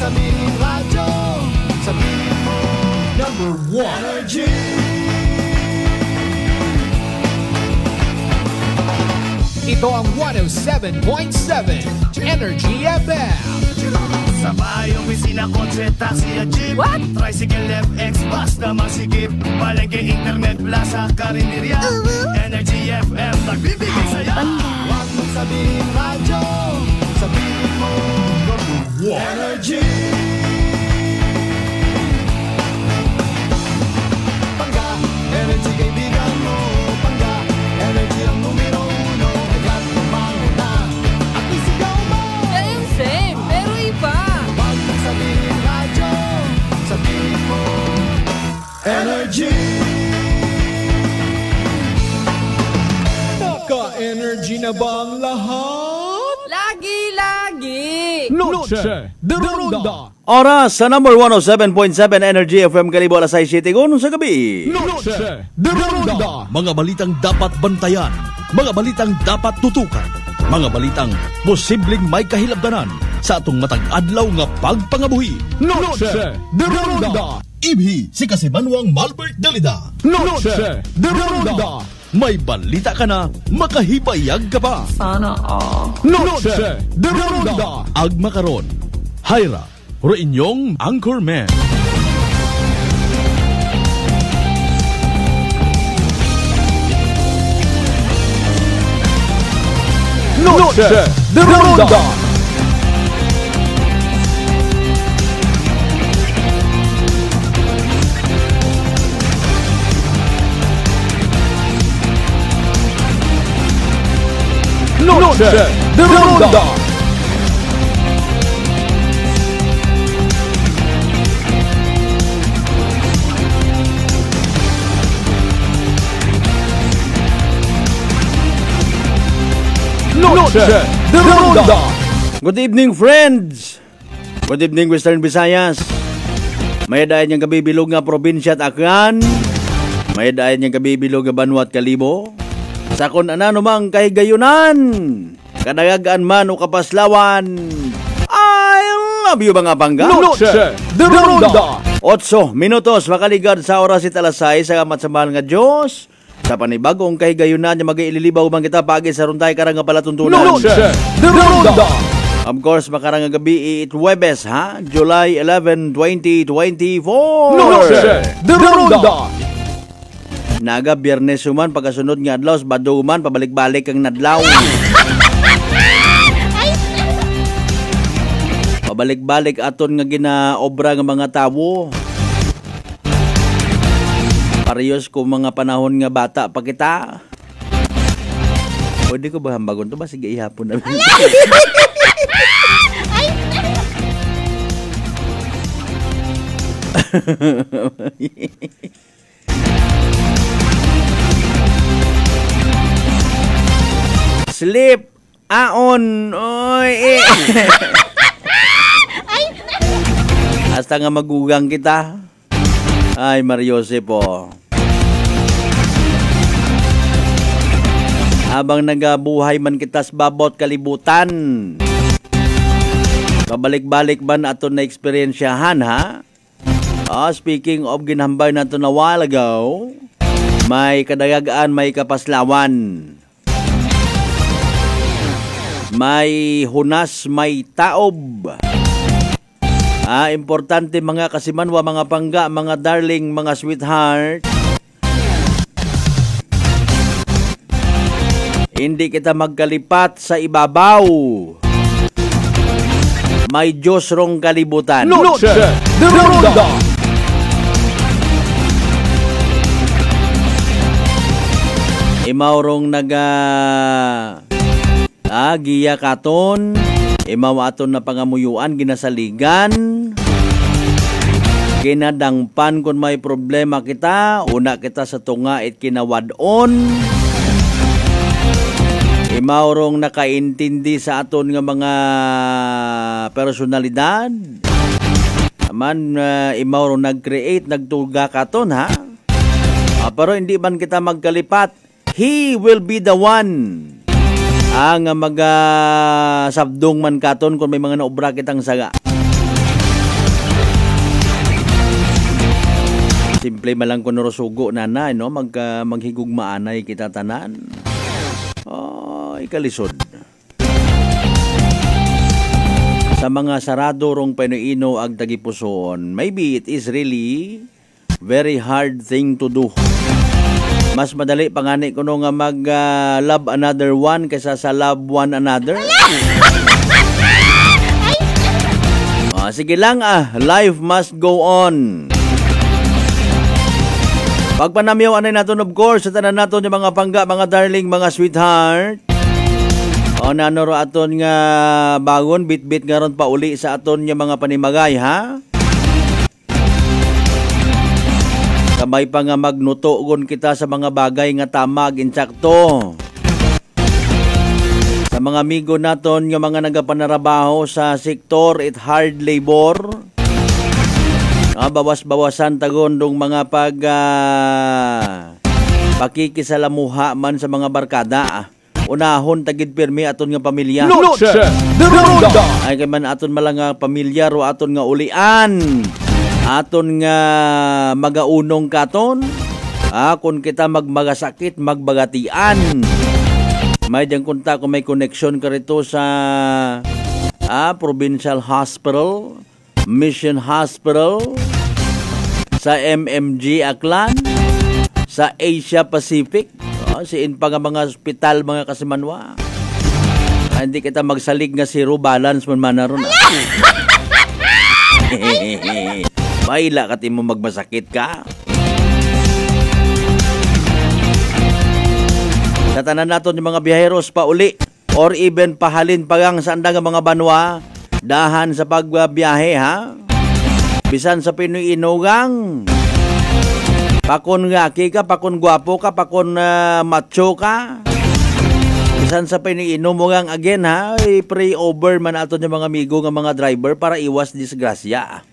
sabihin radyo, sabihin mo number one energy. Ito ang 107.7 Energy FM. Sa bahay, opisina, kotse, taxi at jeep. What? Tricycle, FX, bus na masikip. Palengke, internet, plaza, karinderya. Energy FM, nagbibigay saya. Huwag mong sabihin radyo, sabihin mo number one energy. Pangga, energy kaibigan mo. Pangga, energy ang numero uno. Kagat lumango na at isigaw mo. Yan same, pero iba. Huwag mong sabihin radyo, sabihin mo energy. Naka-energy na ba ang lahat? Lagi-lagi. Noche de Ronda. Oras sa number 107.7 Energy FM Kalibo alas 6 sa gabi. Noche de Ronda. Mga balitang dapat bantayan, mga balitang dapat tutukan, mga balitang posibleng may kahilabdanan sa atong matag adlaw nga pagpangabuhi. Noche de Ronda. Ibhi si Kasibanwang Malbert Dalida. Noche de Ronda. May balita ka na, makahibayag ka pa. Sana all. Noche de Ronda. Agma karon, Hyra, ro inyong Anchorman. Noche de Ronda. Noche de Ronda. Noche de Ronda. Good evening, friends. Good evening, Western Visayas. May dayan niyang kabibilog nga probinsya at Aklan. May dayan niyang kabibilog nga Banwa at Kalibo. Sa kun anano mang kahigayunan, kadagagaan man o kapaslawan. I love you mga pangga. Noche de Ronda. 8 minutos makaligad sa oras italasay sa amat sa mahal nga Diyos. Sa panibagong kahigayunan niya mag-iililibaw man kita pagi sa runtay karang nga palatuntunan. Noche de Ronda. Of course, makarang nga gabi it Webes, ha? July 11, 2024. Noche de Ronda. Naga Biyernes human pagkasunod nga adlaw, bado human pabalik-balik ang nadlaw. Pabalik-balik aton nga ginaobra nga mga tawo. Parehas ko mga panahon nga bata pa kita. Pwede ko ba hambagon to ba? Sige, ihapon na. Sleep aon. Oy. Hasta nga magugang kita. Ay, Mariose po. Habang nagabuhay man kita sa babot kalibutan, pabalik-balik man ato na eksperyensyahan, ha? Speaking of ginhambay na ito na while ago, may kadagagaan, may kapaslawan. May hunas, may taob. Importante mga kasimanwa, mga pangga, mga darling, mga sweetheart. Hindi kita magkalipat sa ibabaw. May Diyos rong kalibutan. Noche de Ronda. Imaw rong giya katon. Imaw aton na pangamuyuan, ginasaligan. Kinadangpan kung may problema kita. Una kita sa tunga at kinawadon. Imaw rong nakaintindi sa aton nga mga personalidad. Aman, imaw rong nag-create, nagtuga katon, ha? Pero hindi man kita magkalipat. He will be the one ang sabdong man katon kung may mga naobra kitang saga. Simple malang kuno sugo nanay no maghigugmaanay kita tanan. Ikalisod. Sa mga sarado rong Pinoyino ag tagipusoon, maybe it is really very hard thing to do. Mas madali pangani kuno nga mag love another one kaysa sa love one another. Sige lang life must go on. Pagpanamyaw anay naton of course sa tanan naton yung mga pangga, mga darling, mga sweetheart. Nanoro aton nga bagon bit-bit nga ron pa uli sa aton yung mga panimagay ha. Sabay pa nga magnutogon kita sa mga bagay nga tama ginsakto. Sa mga amigo naton nga mga nagapanarabaho sa sektor it hard labor. Bawas-bawasan tagon dong mga pakikisalamuha man sa mga barkada. Unahon tagid pirmi aton nga pamilya. Noche de Ronda. Ay kay man aton malanga pamilya ro aton nga ulian. Aton nga magaunong katon. Kung kita magmagasakit, magbagatian. May diyang kunta kung may connection ka rito sa Provincial Hospital, Mission Hospital, sa MMG Aklan, sa Asia Pacific, siin pa nga mga ospital, mga kasimanwa. Hindi kita magsalig nga zero balance man manaron. Baila ka mo magmasakit ka. Sa tanan naton yung mga biyaheros pa uli or even pahalin pagang sa andang mga banwa dahan sa pagbiyahe ha. Bisan sa Pinoy inugang. Pakon ngaki ka, pakon guwapo ka, pakon macho ka. Bisan sa piniinom mo gang again ha, pray over man ato ng mga amigo ng mga driver para iwas disgrasya.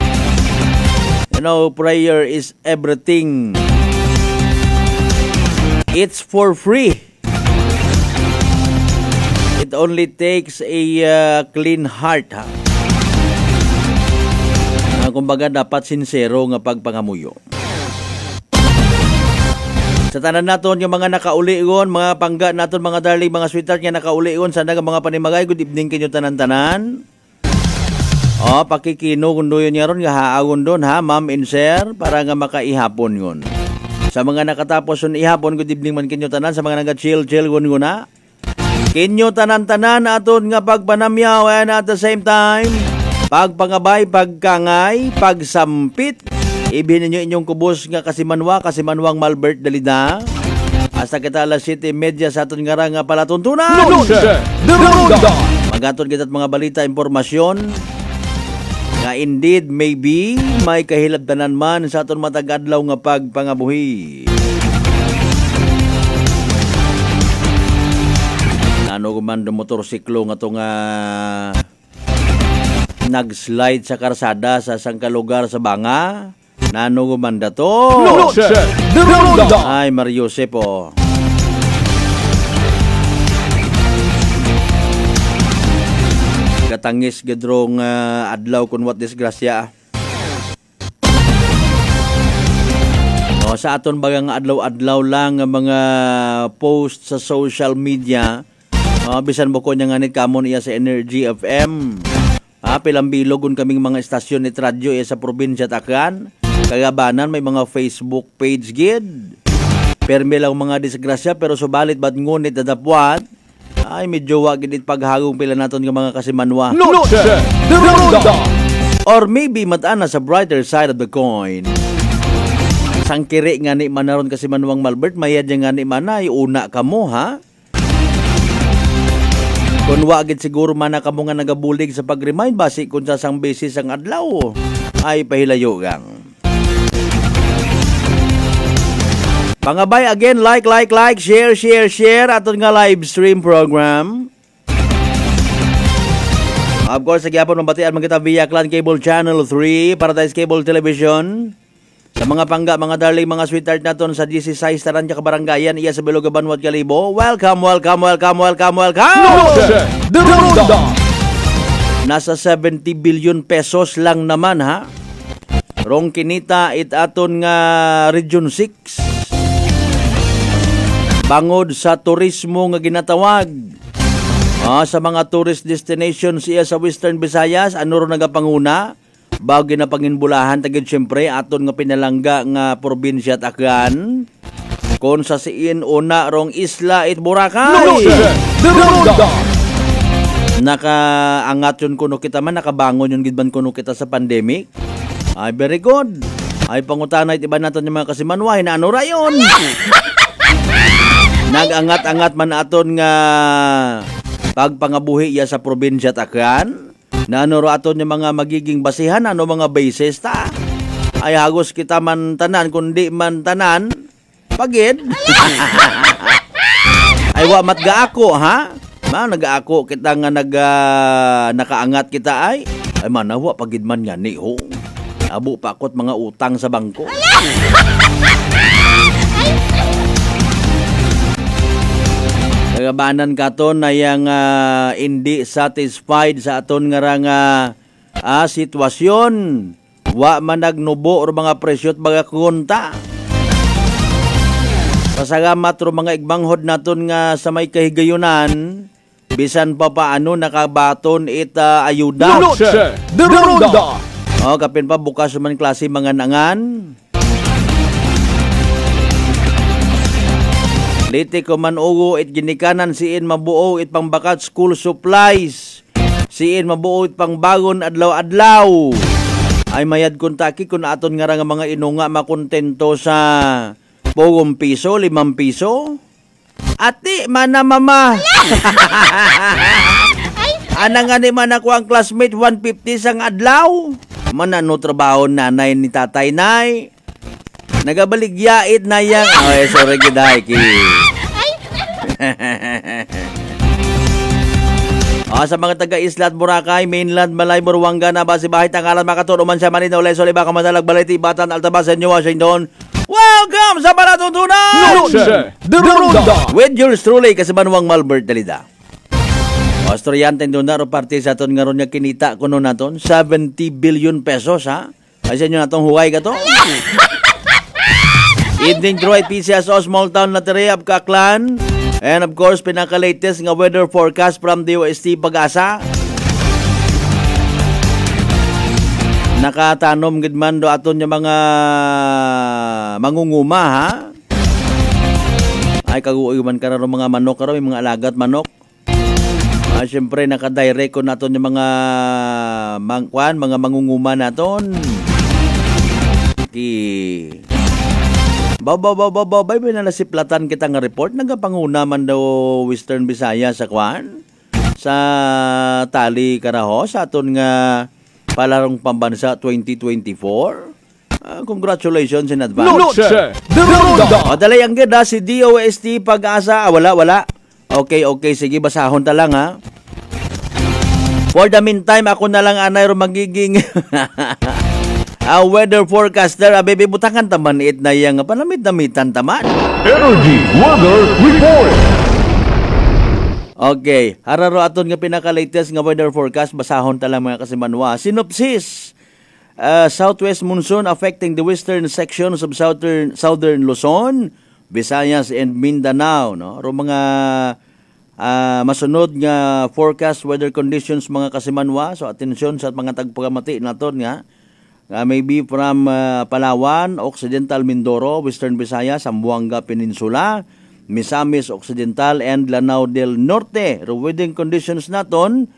You know, prayer is everything. It's for free. It only takes a clean heart ha. Kumbaga dapat sincero nga pagpangamuyo. Sa tanan naton yung mga nakauligon, mga pangga naton, mga darling, mga sweetheart nga nakauligon, sana nga mga panimagay, good evening kinyo tanan-tanan. Pakikino kundo yun nga ron, nga haagon doon ha, ma'am and sir, para nga makaihapon yun. Sa mga nakatapos yun ihapon, good evening man kinyo tanan, sa mga nag-chill-chill gun na. Kinyo tanan-tanan aton nga pagpanamyaw, and at the same time, pagpangabay, pagkangay, pagsampit, ibinin nyo inyong kubos nga kasimanwang Malbert Dalida. Hasta kita alas 7:30 sa aton nga palatuntunan. Noche de Ronda. Magaton kita mga balita, impormasyon nga indeed maybe may kahilabtanan man sa aton matagadlaw nga pagpangabuhi. Nano man do motorsiklo nga to nga nag-slide sa karsada sa sangka lugar sa Banga. Nano gumanda to? Noche de Ronda. Ay, Mario Jose po. Katangis gedrong adlaw kun what disgrasya. Sa aton bagang adlaw-adlaw lang ang mga post sa social media. Bisan mo ko niya nga ni kamon iya sa Energy FM. Pilang bilogon kaming mga estasyon ni radyo sa probinsya Taklan. Kagabanan may mga Facebook page gid. Permi lang mga disgrasya pero subalit ba't ngunit dadapwat. Ay medyo wag gid paghagong pila naton ng mga kasimanwa. Noche de Ronda. Or maybe matana sa brighter side of the coin. Sangkiri nga ni manaron kasimanwang Malbert, mayad nga ni manay una kamo ha. Kung wagid siguro man na kamo nga nagabulig sa pag-remind basi kung sa sang beses ang adlaw ay pahilayo gang. Pangabay again, like, share aton nga live stream program. Of course, nagyapon mabatian man kita via Clan Cable Channel 3, Paradise Cable Television. Sa mga pangga, mga darling, mga sweetheart naton sa 16 Tarantya Kabaranggayan, iya sa Beloga Banwat Kalibo. Welcome. Noche de Ronda. Nasa 70 billion pesos lang naman ha. Rong kinita it aton nga Region 6. Bangod sa turismo nga ginatawag. Sa mga tourist destinations iya sa Western Visayas, ano ro nagapanguna? Bago ginapanginbulahan tagid syempre aton nga pinalangga nga probinsya at Aklan. Kon sa siin una rong Isla it Boracay. Nakaangat yun kuno kita man, nakabangon yun gidban kuno kita sa pandemic. Ay, very good. Ay, pangutanay, iba natin yung mga kasimanway na ano rayon. Nagangat-angat man aton nga pagpangabuhi iya sa probinsya at Aklan. Na ano ro aton yung mga magiging basihan, ano mga bases ta. Ay, hagos kita man tanan, kundi man tanan, pagid. Ay, wa matga ako, ha? Nag-ako kita nga nakaangat kita ay manawa pagid man nga ni ho. Abo pa akot mga utang sa bangko. Kagabanan katon na yang hindi satisfied sa aton nga sitwasyon. Wa man nagnubo or mga presyo at mga kunta. Pasalamat ro mga igbanghod naton nga sa may kahigayunan. Bisan pa paano nakabaton ayuda. Kapin pa bukas man klase mga nangan. Liti ko man ugo it ginikanan siin mabuo it pangbakat school supplies. Siin mabuo it pangbagon adlaw-adlaw. Ay mayad kuntaki kun aton nga mga inunga makontento sa 2 piso, 5 piso. Ati, mana mama. Anang ani man ako ang classmate 150 sang adlaw. Manano trabaho nanay ni tatay nay. Nagabaligyaid na yang. Ay, sorry giday ki. Sa mga taga-Isla at Boracay, mainland, Malay, Buruanga na ba si bahay tangalan makaturuman sa Manila, Leso, Liba, Kamadalag, Baliti, Batan, Altabas, New Washington. Welcome sa Panatuntunan! With yours truly, Kasibanwang Malbert Dalida. Australiante doon na, parte sa aton nga ron nga kinita kuno naton, 70 billion pesos, ha? Kasi nyo natong huway ka to. Evening Troy, PCSO, small town na Teriab, Kaklan. And of course, pinaka-latest nga weather forecast from the UST Pag-asa. Nakatanom gidman do aton yung mga mangunguma, ha? Ay, kaguoy man ka rin mga manok, karon mga alagat manok. Siyempre, nakadirect ko naton yung mga mga mangunguma naton. Babay na nasiplatan kita nga report. Nagapanguna man daw Western Visayas sa kwan. Sa tali karaho sa aton nga palarong pambansa 2024. Congratulations in advance. Dalay ang ganda si DOST Pag-asa. Wala. Okay, sige, basahon ta lang, ha. For the meantime, ako na lang anay ro magiging weather forecaster. Baby, butangan taman it na yang panamit-namitan taman. Energy Weather Report. Okay, hararo aton nga pinaka-latest nga weather forecast. Basahon ta lang mga kasimanwa. Synopsis. Southwest monsoon affecting the western sections of southern Luzon, Visayas and Mindanao, no? Ro mga masunod nga forecast weather conditions mga kasimanwa. So atensyon sa mga tagpagamati naton nga maybe from Palawan, Occidental Mindoro, Western Visayas, Zamboanga Peninsula, Misamis Occidental and Lanao del Norte. Ro weather conditions naton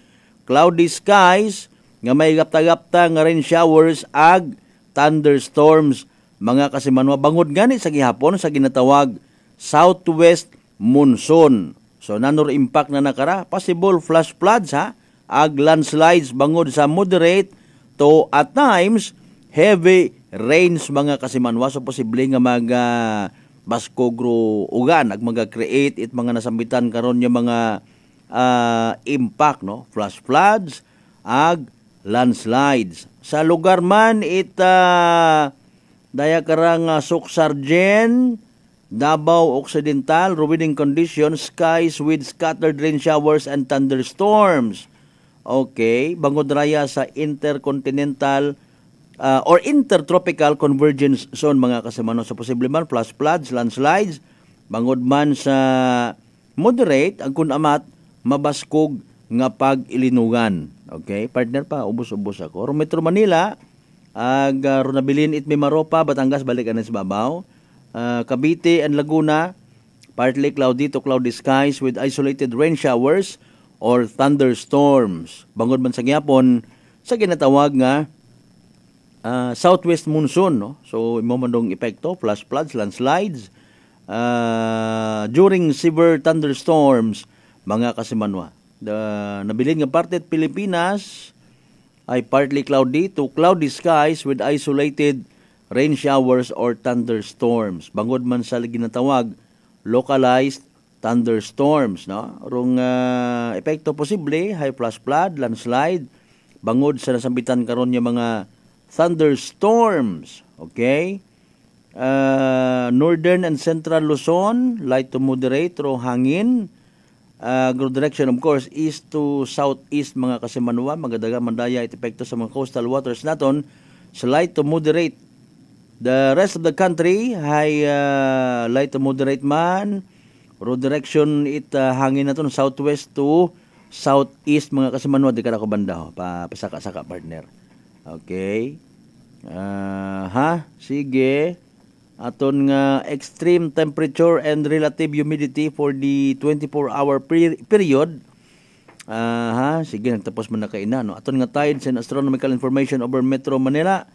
cloudy skies nga may gapta-gapta nga rain showers ag thunderstorms mga kasimanwa. Bangod gani sa gihapon sa ginatawag southwest monsoon. So nanor impact na nakara, possible flash floods, ha, ag landslides bangod sa moderate to at times heavy rains mga kasimanwa. So posible nga baskogro ugan ag mag-create it mga nasambitan karon yung mga impact, no, flash floods ag landslides. Sa lugar man daya karang Suksargen, Davao Occidental, ruining conditions, skies with scattered rain showers and thunderstorms. Okay, bangod raya sa Intercontinental or intertropical convergence zone mga kasamano. So posible man flash floods, landslides, bangod man sa moderate ang kun amat mabaskog nga pag-ilinugan. Okay, partner pa ubos-ubos ako. Metro Manila ag runabilin it may Maropa, Batangas balik sa babaw. Cavite and Laguna partly cloudy to cloudy skies with isolated rain showers or thunderstorms. Bangod man sa gyapon sa ginatawag nga southwest monsoon, no? So imo man dong epekto, flash floods, landslides during severe thunderstorms mga kasimanwa. Nabilin nga parte at Pilipinas ay partly cloudy to cloudy skies with isolated rain showers or thunderstorms. Bangod man sa ginatawag localized thunderstorms, no? Rong epekto posible high flash flood, landslide bangod sa nasambitan karon nga mga thunderstorms. Okay? Northern and central Luzon, light to moderate ro hangin. Direction of course east to southeast mga kasimanwa, magadaga mandaya it epekto sa mga coastal waters naton sa light to moderate. The rest of the country hay light to moderate man. Ro direction it hangin naton southwest to southeast mga kasimanwa di kada ko banda pasaka-saka partner. Okay. Sige. Aton nga extreme temperature and relative humidity for the 24-hour period. Sige, nagtapos man na kaina, no? Aton nga tides and astronomical information over Metro Manila.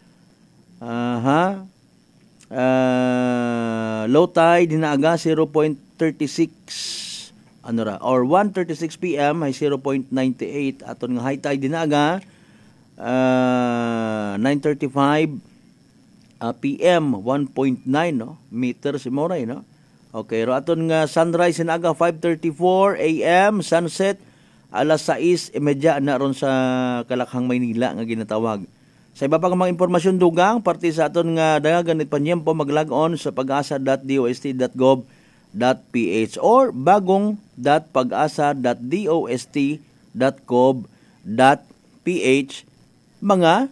Low tide hinaaga 0.36 or 1:36 PM ay 0.98. Aton nga high tide hinaaga 9:35 PM 1.9 no meters moray no. Okay, ro aton nga sunrise inaga 5:34 AM, sunset alas 6:30 na ron sa Kalakhang, Maynila nga ginatawag. Sa iba pang mga impormasyon dugang parte sa aton nga daghan pa niyempo mag-log on sa pag-asa.dost.gov.ph or bagong.pag-asa.dost.gov.ph mga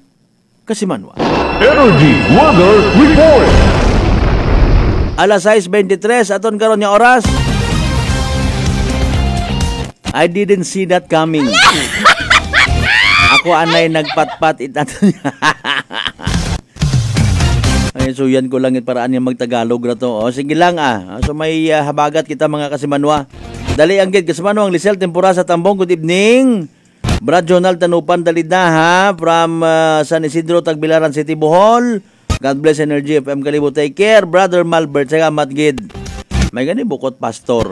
kasimanwa. Energy Weather Report. Alas 6:23 aton karon nga oras. I didn't see that coming. Ako anay nagpatpat itaton. Ay so yan ko lang paraan nga magtagalog ra to. O sige lang So may habagat kita mga kasimanwa. Dali ang gid kasimanwa ang Lisel Tempura sa Tambong. Good evening. Brad Jonal Tanupan Dalida from San Isidro, Tagbilaran City, Bohol. God bless Energy FM Kalibo. Take care, Brother Malbert. Saka Matgid. May gani bukot pastor.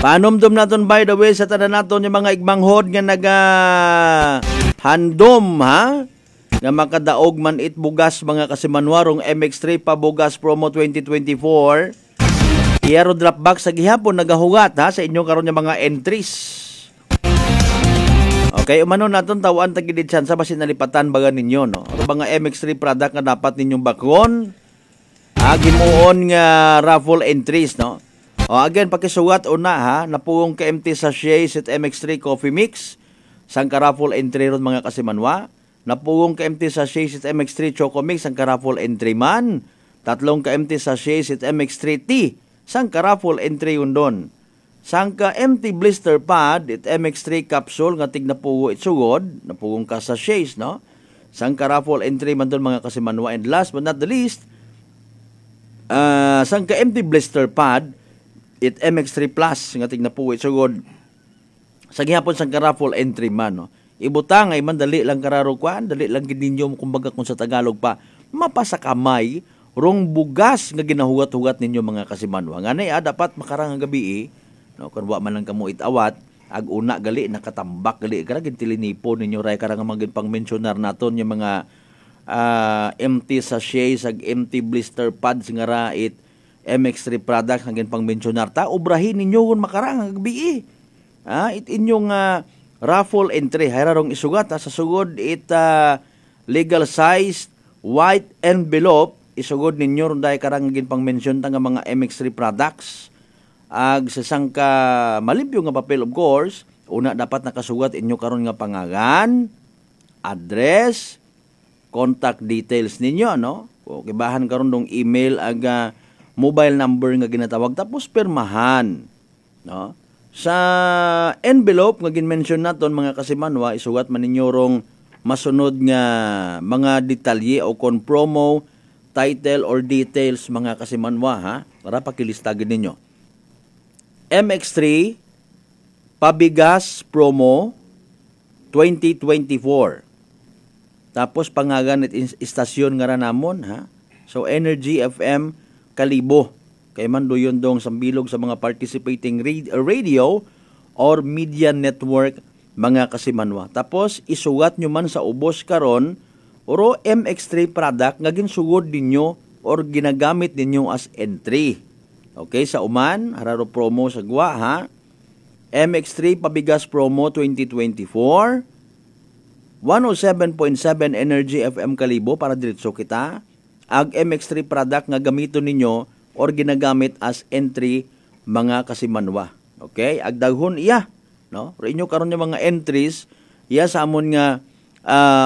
Panomdom naton by the way sa tanan naton yung mga igmanghod nga handom nga makadaog man it bugas mga kasimanwarong MX3 pabugas promo 2024. Iyaro drop box sa gihapon nagahugat sa inyo karon nga mga entries. Okay, umano naton tawaan tagidid sa basin nalipatan baga ninyo no. Ano mga MX3 product nga dapat ninyong bakon? Gimuon nga raffle entries no. Again pakisugat una napugong KMT sachet at MX3 coffee mix sang raffle entry ron mga kasimanwa. Napugong ka-empty sachets at MX3 Choco Mix ang ka-raffle entry man. 3 ka-empty sachets at MX3 Tea sang ka-raffle entry yun doon. Sang ka-empty blister pad at MX3 capsule nga tig napugo itsugod. Napugong ka sachets, no? Sang ka-raffle entry man doon mga kasimanwa. And last but not the least, sang ka-empty blister pad at MX3 Plus nga tig napugo itsugod. Sa gihapon sang ka-raffle entry man, no? Ibutang ay man dali lang kararo kwan, dali lang gid ninyo kumbaga kung sa Tagalog pa, mapasakamay rong bugas nga ginahugat-hugat ninyo mga kasimanwa. Ngani dapat makarang gabi no kun wa man lang kamo itawat, ag una gali nakatambak gali kara gintilinipo ninyo ray karang magin pang mensionar naton yung mga empty sachets ag empty blister pads nga ra it MX3 products nga pang mensionar ta obrahin ninyo kun makarang gabi. It inyong raffle entry hayrarong isugat sa sugod it legal size white envelope isugod ninyo ron dahil karang gin pang mention ta nga mga MX3 products ag sa sangka malimpyo nga papel of course, una dapat nakasugat inyo karon nga pangalan, address, contact details ninyo, no? O kibahan karon dong email ag mobile number nga ginatawag tapos pirmahan, no? Sa envelope nga ginmention naton mga kasimanwa, isugat man ninyo rong masunod nga mga detalye o kon promo, title or details mga kasimanwa ha, para pakilistagin ninyo. MX3 Pabigas Promo 2024. Tapos pangagan at istasyon nga ranamon ha. So Energy FM Kalibo. Kay man doon dong sambilog sa mga participating radio or media network mga kasimanwa. Tapos isugat nyo man sa ubos karon oro MX3 product nga ginsugod ninyo or ginagamit ninyo as entry. Okay, sa uman, hararo promo sa gwa ha. MX3 Pabigas Promo 2024. 107.7 Energy FM Kalibo para diretso kita. Ag MX3 product nga gamiton ninyo or ginagamit as entry mga kasimanwa. Okay, ag daghon iya, no? Pero inyo karon yung mga entries iya sa amon nga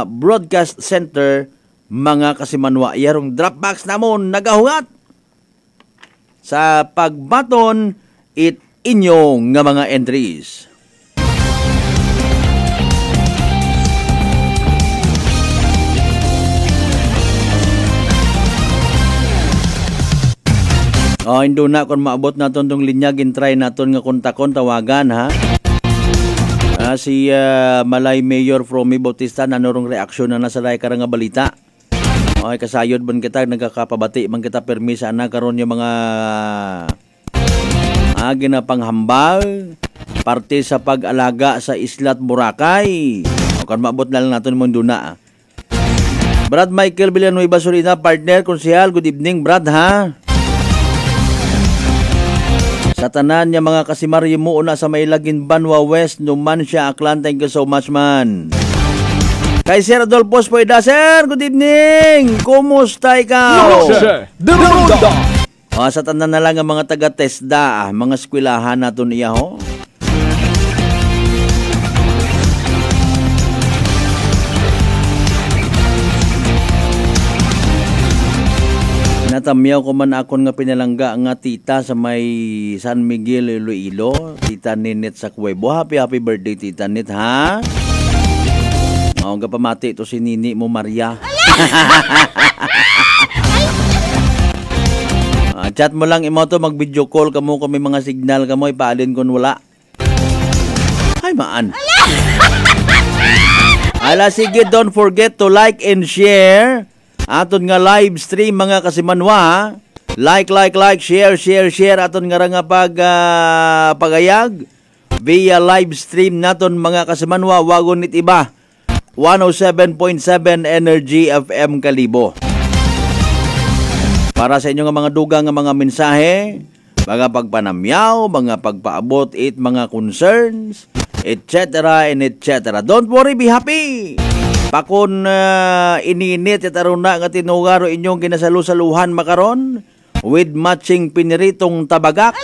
broadcast center mga kasimanwa. Iyarong Dropbox namon nagahugat sa pagbaton it inyo nga mga entries. Indo na kung maabot naton tong linya gintry naton nga kontakon tawagan ha. Si Malay Mayor Fromy Bautista nanurong reaksyon na nasa lay karang nga balita. Okay, kasayod man kita nagkakapabati man kita permisa na karon yung mga ginapanghambal parte sa pag-alaga sa Islat Boracay. O kan maabot na lang naton mo duna. Brad Michael Villanueva Solina, partner konsehal. Good evening Brad ha. Sa tanan niya mga kasimaryo mo una sa Mailagin Banwa West Numancia Aklan. Thank you so much man. Kay Sir Adolfo Spoida, Sir, good evening. Kumusta ikaw? Sa tanan na lang ang mga taga-TESDA, mga eskwelahan naton iya ho. Natamyaw ko man akon nga pinalangga nga tita sa may San Miguel, Iloilo. Tita Ninit sa Cuevo. Happy birthday, Tita Ninit, ha? Ang pamati ito si Nini mo, Maria. Chat mo lang imo to, mag-video call ka mo kung may mga signal ka mo, ipaalin kung wala. Ay, maan. Ala, sige, don't forget to like and share aton nga live stream mga kasimanwa. Like, share aton nga nga pagayag via live stream naton mga kasimanwa. Wagon nit iba 107.7 Energy FM Kalibo. Para sa inyo nga mga dugang nga mga mensahe, mga pagpanamyaw, mga pagpaabot it mga concerns, etc. and etc. Don't worry, be happy. Pakon ininit at aruna nga tinugaro inyong ginasalusaluhan makaron with matching piniritong tabagak.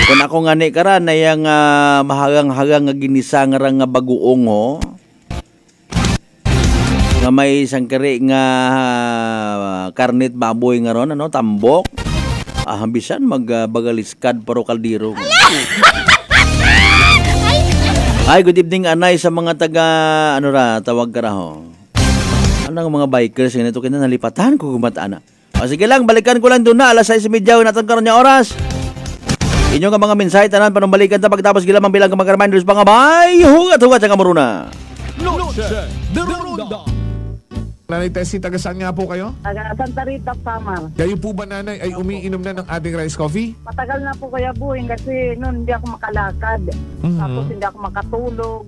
Kung ako nga ni karan na yung mahagang-hagang nga ginisang nga baguong ho, nga may sangkari nga karnit baboy nga ron, ano, tambok. Bisan magbagaliskad paro kaldiro. Ay, good evening anay sa mga taga, ano ra, tawag ka ra ho. Ano mga bikers, yun ito kinanalipatan ko gumataan na. Sige lang, balikan ko lang doon na, alas 6:30 natin karon niya oras. Inyong nga mga mensahe, tanan, panumbalikan ta pagtapos gilamang bilang ka mga reminders, mga bay, hugat-hugat sa kamuruna. Nanay Tessie, taga saan nga po kayo? Taga Santa Rita, Samar. Kayo po ba, nanay, ay umiinom na ng ating rice coffee? Matagal na po kaya buhin kasi noon hindi ako makalakad. Tapos hindi ako makatulog.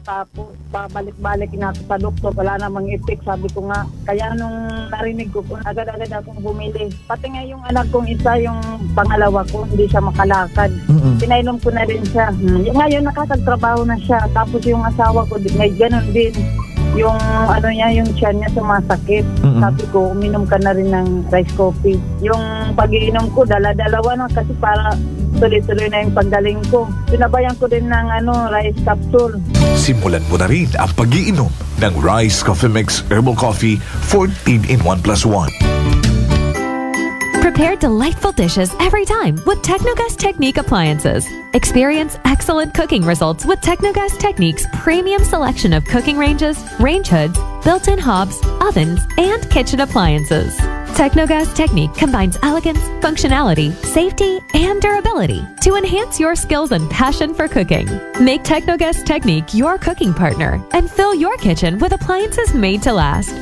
Tapos babalik-balik na ako sa doktor. Wala namang effect. Sabi ko nga, kaya nung narinig ko, agad-agad akong bumili. Pati nga yung anak kong isa, yung pangalawa ko, hindi siya makalakad. Pinainom ko na rin siya. Ngayon nakakagtrabaho na siya. Tapos yung asawa ko, may ganun din. yung ano niya, yung tiyan niya sumasakit. Sabi ko, uminom ka na rin ng rice coffee. Yung pag-iinom ko, dala-dalawa na kasi para tuloy-tuloy na yung paggaling ko. Sinabayan ko din ng rice capsule. Simulan mo na rin ang pag-iinom ng Rice Coffee Mix Herbal Coffee 14 in 1 plus 1. Prepare delightful dishes every time with Technogas Technique appliances. Experience excellent cooking results with Technogas Technique's premium selection of cooking ranges, range hoods, built-in hobs, ovens, and kitchen appliances. Technogas Technique combines elegance, functionality, safety, and durability to enhance your skills and passion for cooking. Make Technogas Technique your cooking partner and fill your kitchen with appliances made to last.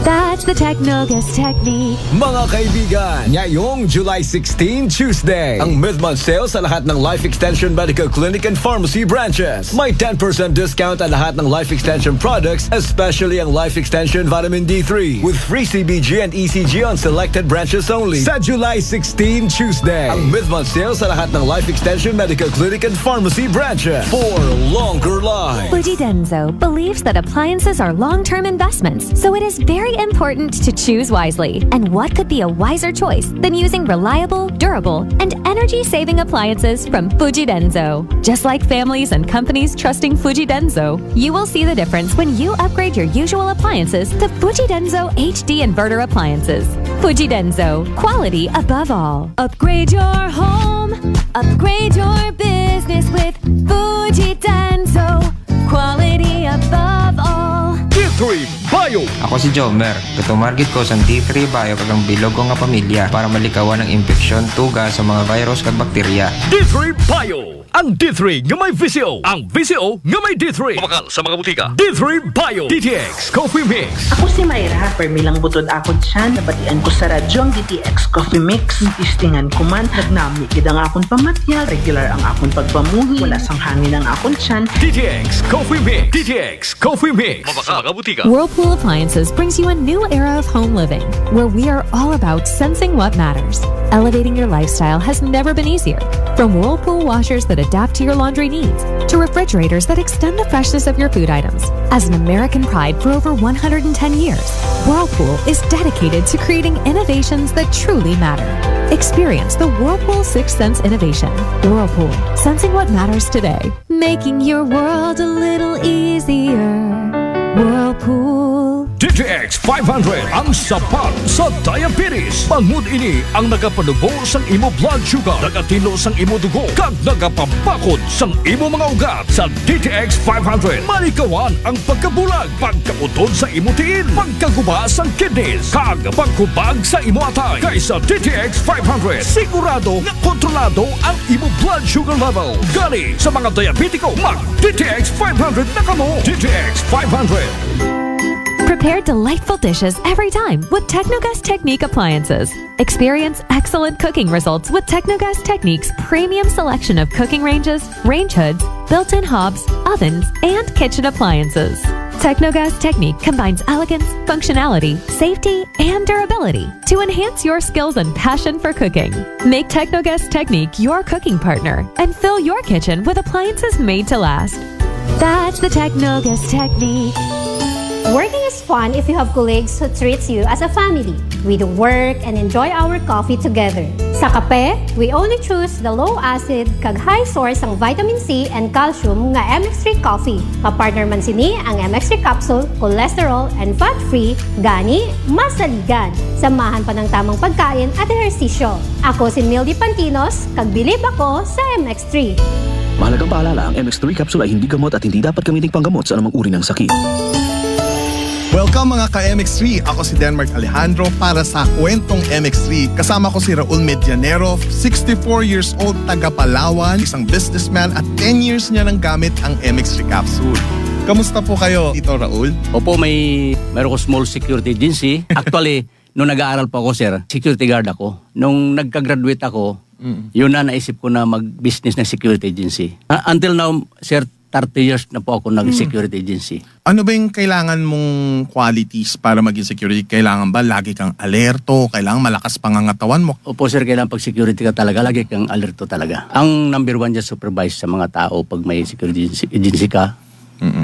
That's the Technogas Technique. Mga kaibigan, ngayong July 16, Tuesday, ang mid-month sale sa lahat ng Life Extension Medical Clinic and Pharmacy branches. May 10% discount ang lahat ng Life Extension products, especially ang Life Extension Vitamin D3, with free CBG and ECG on selected branches only. Sa July 16, Tuesday, ang mid-month sale sa lahat ng Life Extension Medical Clinic and Pharmacy branches for longer life. Fuji Denso believes that appliances are long-term investments, so it is very important to choose wisely. And what could be a wiser choice than using reliable, durable, and energy-saving appliances from Fuji Denso? Just like families and companies trusting Fuji Denso, you will see the difference when you upgrade your usual appliances to Fuji Denso HD inverter appliances. Fuji Denso, quality above all. Upgrade your home, upgrade your business with Fuji Denso, quality above all. D3 Bio. Ako si Jomer. Katumargit ko sa D3 Bio kagang bilog ko nga pamilya para malikawan ng infeksyon, tuga sa mga virus kag bakterya. D3 Bio. Ang D3 nga may VCO. Ang VCO nga may D3. Kumakal sa mga butika. D3 Bio. DTX Coffee Mix. Ako si Mayra. Permilang butod akon siya. Nabatian ko sa radyo ang DTX Coffee Mix. Istingan ko man. Nagnami gid ang akon pamatya. Regular ang akon pagpamuhi. Wala sang hangin ang akon siyan. DTX Coffee Mix. DTX Coffee Mix. Kumakal sa mga butika. Whirlpool Appliances brings you a new era of home living, where we are all about sensing what matters. Elevating your lifestyle has never been easier. From Whirlpool washers that adapt to your laundry needs, to refrigerators that extend the freshness of your food items. As an American pride for over 110 years, Whirlpool is dedicated to creating innovations that truly matter. Experience the Whirlpool Sixth Sense innovation. Whirlpool, sensing what matters today. Making your world a little easier. Whirlpool. DTX 500 ang sapat sa diabetes. Bangod ini ang nagapanubo sang imo blood sugar, nagatilo sang imo dugo, kag nagapapakod sang imo mga ugat. Sa DTX 500, malikawan ang pagkabulag, pagkautod sa imo tiil, pagkaguba sang kidneys, kag pagkubag sa imo atay. Kaysa DTX 500, sigurado nga kontrolado ang imo blood sugar level. Gani sa mga diabetiko, mag DTX 500 na kamo. DTX 500. Prepare delightful dishes every time with Technogas Technique appliances. Experience excellent cooking results with Technogas Technique's premium selection of cooking ranges, range hoods, built-in hobs, ovens, and kitchen appliances. Technogas Technique combines elegance, functionality, safety, and durability to enhance your skills and passion for cooking. Make Technogas Technique your cooking partner and fill your kitchen with appliances made to last. That's the Technogas Technique. Working is fun if you have colleagues who treats you as a family. We do work and enjoy our coffee together. Sa kape, we only choose the low-acid kag high source ang vitamin C and calcium nga MX3 coffee. Kapartner man sini ang MX3 capsule, cholesterol and fat-free, gani masaligan. Samahan pa ng tamang pagkain at ehersisyo. Ako si Mildy Pantinos, kag bilib ako sa MX3. Mahalagang paalala, ang MX3 capsule ay hindi gamot at hindi dapat gamitin panggamot sa anumang uri ng sakit. Welcome mga ka-MX3! Ako si Denmark Alejandro para sa Kwentong MX3. Kasama ko si Raul Medianero, 64 years old, taga Palawan, isang businessman at 10 years niya nang gamit ang MX3 capsule. Kamusta po kayo, Tito Raul? Opo, meron ko small security agency. Actually, nung nag-aaral pa ako, sir, security guard ako. Nung nagka-graduate ako, yun na naisip ko na mag-business ng security agency. Until now, sir, 30 years na po ako nag-security agency. Ano ba yung kailangan mong qualities para maging security? Kailangan ba lagi kang alerto? Kailangan malakas pangangatawan mo? Opo sir, kailangan pag security ka talaga, lagi kang alerto talaga. Ang number one dyan, supervise sa mga tao pag may security agency ka.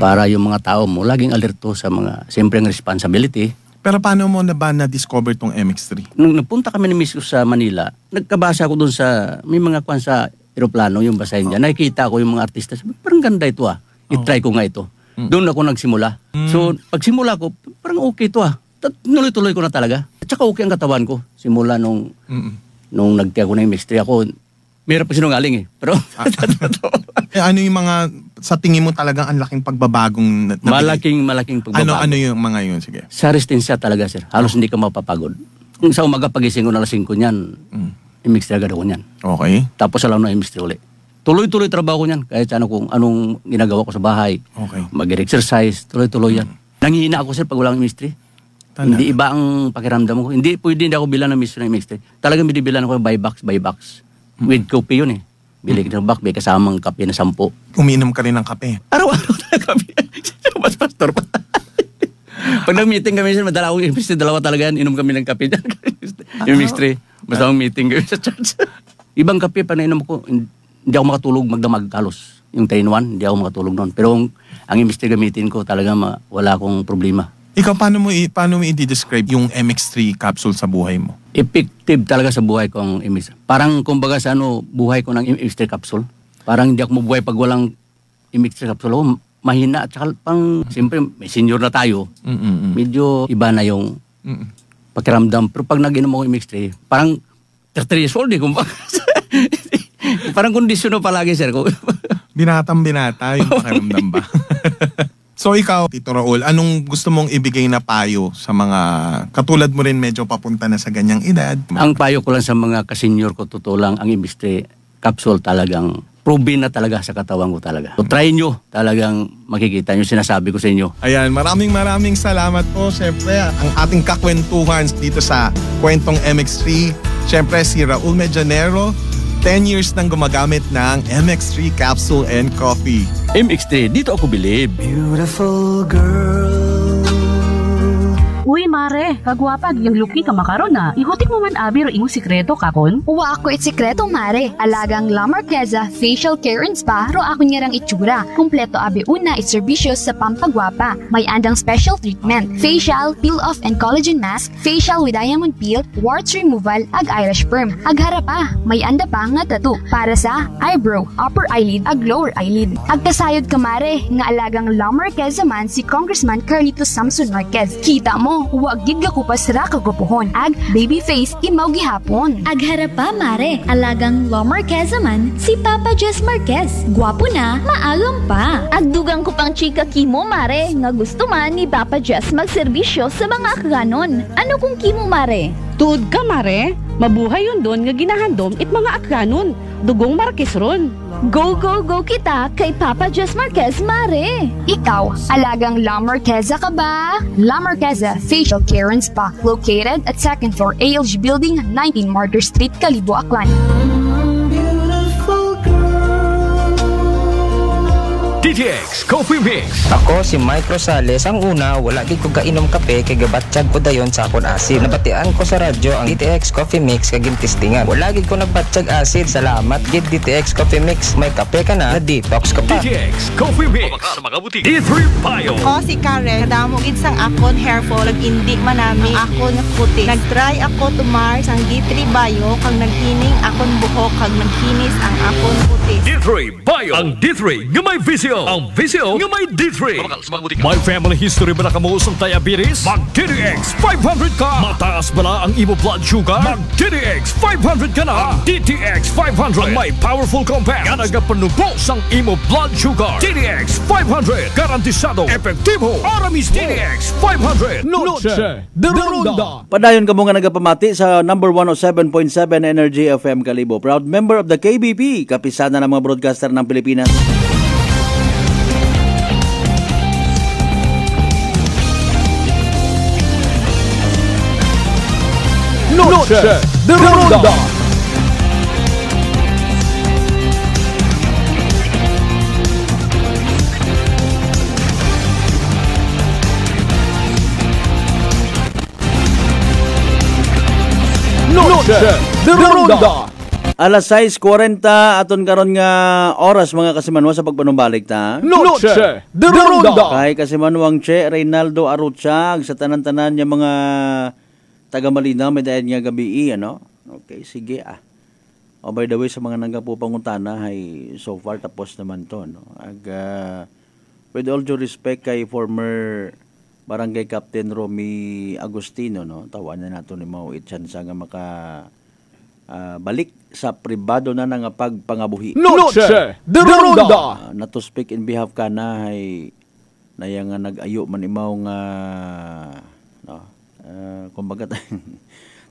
Para yung mga tao mo, laging alerto sa mga, siyempre ang responsibility. Pero paano mo na ba na-discover tong MX3? Nung napunta kami ni Miss sa Manila, nagkabasa ako doon sa, may mga kwan sa aeroplano, yung basahin dyan. Nakikita ko yung mga artista, sabi, parang ganda ito I-try ko nga ito. Doon ako nagsimula. So, pagsimula ko, parang okay ito Nuloy-tuloy ko na talaga. At saka okay ang katawan ko. Simula nung nagtiya ko na yung MX3 ako, mayroon pa sinungaling Pero, ano yung mga, sa tingin mo talagang ang laking pagbabagong malaking pagbabago. Ano yung mga yun? Sige. Sa resistensya talaga, sir. Halos hindi ka mapapagod. Sa umaga pagising ko na 5 niyan, MX3 agad ako niyan. Okay. Tapos alam na MX3 ulit. Tuloy-tuloy trabaho ko niyan. Kahit kung anong ginagawa ko sa bahay. Okay. Mag-exercise, tuloy-tuloy yan. Nangihina ako, sir, pag walang MX3. Hindi iba ang pakiramdam ko. Hindi ako bilan ng MX3. Talagang binibilan ako by box. With coffee yun Bili ka ng box, may kasamang kape na 10. Umiinom ka rin ng kape? Araw-araw na kape. Mas pastor pa. Pag nag-meeting kami, madala akong MX3, dalawa talaga yan, inom kami ng kape dyan. Yung MX3, basta akong meeting kami sa church. Ibang kape, pag nainom ko, hindi ako makatulog magdamag kalos. Yung 3-in-1, hindi ako makatulog noon. Pero ang MX3 gamitin ko, talaga wala akong problema. Ikaw, paano mo i-describe yung MX3 capsule sa buhay mo? Effective talaga sa buhay ko ang MX3. Parang kumbaga sa buhay ko ng MX3 capsule. Parang hindi ako mabuhay pag walang MX3 capsule. Mahina at saka siyempre may senior na tayo. Medyo iba na yung pakiramdam. Pero pag nag-inom ako MX3, parang 30 years old kumbaga. Parang kondisyon na palagi, sir. Binatang-binata yung pakiramdam ba? So ikaw, Tito Raul, anong gusto mong ibigay na payo sa mga katulad mo rin medyo papunta na sa ganyang edad? Ang payo ko lang sa mga kasenyor ko, totoo lang, ang MX3 capsule talagang proven na talaga sa katawan ko talaga. So try nyo, talagang makikita nyo, sinasabi ko sa inyo. Ayan, maraming salamat po. Siyempre, ang ating kakwentuhan dito sa Kwentong MX3. Siyempre, si Raul Medianero, 10 years nang gumagamit ng MX3 capsule and coffee. MX3, dito ako bilib. Beautiful girl. Uy, mare, kagwapag yung luki ka makaron na. Ihutik mo man abi ro imong sikreto kakon. Uwa ako sikreto, mare. Alagang La Marqueza Facial Care and Spa ro ako niyarang itsura. Kumpleto abi una iserbisyo sa pampagwapa. May andang special treatment, facial, peel-off and collagen mask, facial with diamond peel, warts removal, ag eyelash perm. Ag harapa, may anda pa nga tattoo para sa eyebrow, upper eyelid, ag lower eyelid. Ag kasayod ka, mare, nga alagang La Marqueza man si Congressman Carlito Samson Marquez. Kita mo, huwag gid ka kupas ra kagupuhon. Ag baby face imaw gihapon. Ag harapa, mare, alagang La Marqueza man si Papa Jess Marquez. Gwapo na, maagam pa. Ag dugang ko pang chika kimo, mare, nga gusto man ni Papa Jess magserbisyo sa mga akganon. Ano kung kimo, mare? Tuod ka, mare, mabuhay yun doon nga ginahandom it mga akganon. Dugong Marquez ron. Go kita kay Papa Jess Marquez, mare. Ikaw, alagang La Marqueza ka ba? La Marqueza Facial Care and Spa, located at 2nd floor ALG Building, 19 Martyr Street, Kalibo, Aklan. DTX Coffee Mix. Ako si Mike Rosales. Ang una, wala di ko kainom kape kay gabatsyag ko dayon sa akon asid. Nabatian ko sa radyo ang DTX Coffee Mix kay gintistingan. Wala gid ko nagbatsyag asid. Salamat gid DTX Coffee Mix. May kape ka na detox ka pa. DTX Coffee Mix. Sa mga butik. D3 Bio. Ako si Karen. Kadamo gid sang akon hair fall. Indi manami akon nga puti. Nagtry ako tumar sang D3 Bio kag naghining akon buhok kag naghinis ang akon puti. D3 Bio. Ang D3 nga may visyo. Ang visyo nga may D3. May family history ba na kamuusang diabetes? Mag-DTX 500 ka. Mataas ba na ang imo blood sugar? Mag-DTX 500 ka na. DTX 500 ang may powerful compounds nga nagapanubos ang imo blood sugar. DTX 500 garantisado, epektibo, aramis. DTX 500 Noche de Ronda. Padayon ka mo nga nagapamati sa number 107.7 Energy FM Kalibo. Proud member of the KBP, kapisana ng mga broadcaster ng Pilipinas. Noche de Ronda. Noche de Ronda. Alas 6:40 aton karon nga oras mga kasimanwa sa pagpanumbalik ta. Noche de Ronda. Kay kasimanwang Che Reynaldo Aruchag sa tanan-tanan niya mga taga Malinaw may dayon nga gabi ano. Okay, sige ah. O by the way sa mga nagapupangutana ay so far tapos naman to no. With all due respect kay former Barangay Captain Romy Agustino no, tawan na nato ni mao itsansa nga maka balik sa pribado na nga pagpangabuhi. Noche de Ronda. Not to speak in behalf ka na ay naya nga nag-ayo man imaw nga no, kumbaga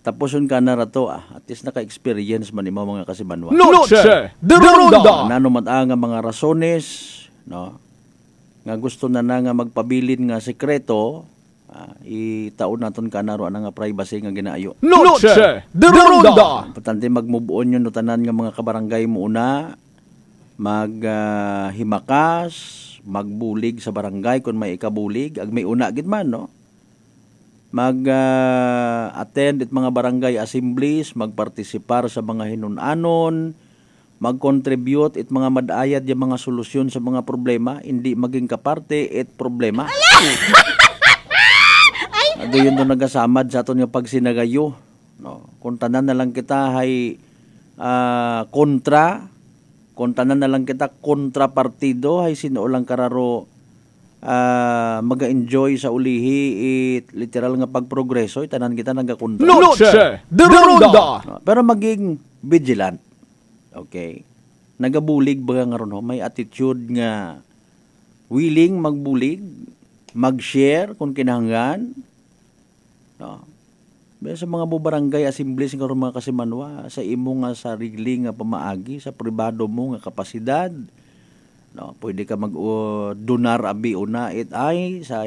tapuson ka na rato at least naka-experience man imaw mga kasimanwa. Noche de Ronda. Nano man nga mga rasones no nga gusto na nga magpabilin nga sekreto itaon naton kanaro ana nga privacy nga ginaayo. Noche de Ronda. Importante mag-move on yun no tanan nga mga kabarangay mo una maghimakas, magbulig sa barangay kung may ikabulig, ag may una gid man no. Attend it mga barangay assemblies, magpartisipar sa mga hinunanon, mag-contribute it mga madayad yung mga solusyon sa mga problema, hindi maging kaparte it problema. Ado yun doon nagasamad sa aton yung pagsinagayo. No? Kung tanan na lang kita ay kontra, kung tanan na lang kita kontrapartido, ay sino lang kararo mag-enjoy sa ulihi it literal nga pagprogreso, tanan kita nagakontra. Noche de Ronda. No? Pero maging vigilant. Okay? Nagabulig ba nga ron, may attitude nga willing magbulig, mag-share kung kinahanglan. No. Sa mga bubarangay assemblies nga mga kasimanwa sa imo nga sarili nga pamaagi sa pribado mo nga kapasidad. No, pwede ka mag-donar abi una it ay sa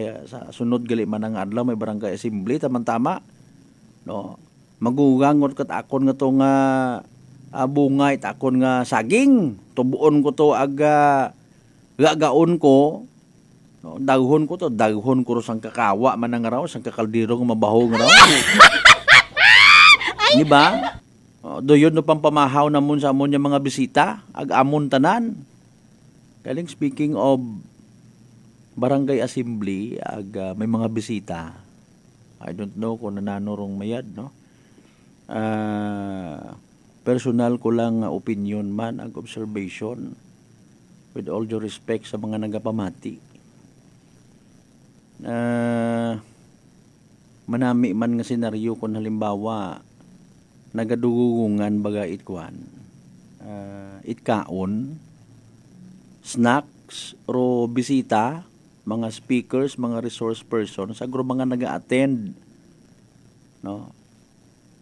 sunod gali man ang adlaw may barangay assembly tama. No. Magugangot kat akon nga to nga bunga it akon nga saging. Tubuon ko to aga gagaon ko. No, daghon ko sang kakawa man nga raw, sang kakaldiro nga mabaho nga raw. Di ba? Do yun no pampamahaw namon sa amon yung mga bisita, ag-amon tanan. Kaling speaking of barangay assembly, may mga bisita. I don't know kung nananurong mayad, no? Personal ko lang opinion man, ag observation. With all due respect sa mga nagapamati. Manami man nga senaryo kung halimbawa nagadugungan baga itkuan itkaon snacks ro bisita mga speakers mga resource persons agro mga naga-attend no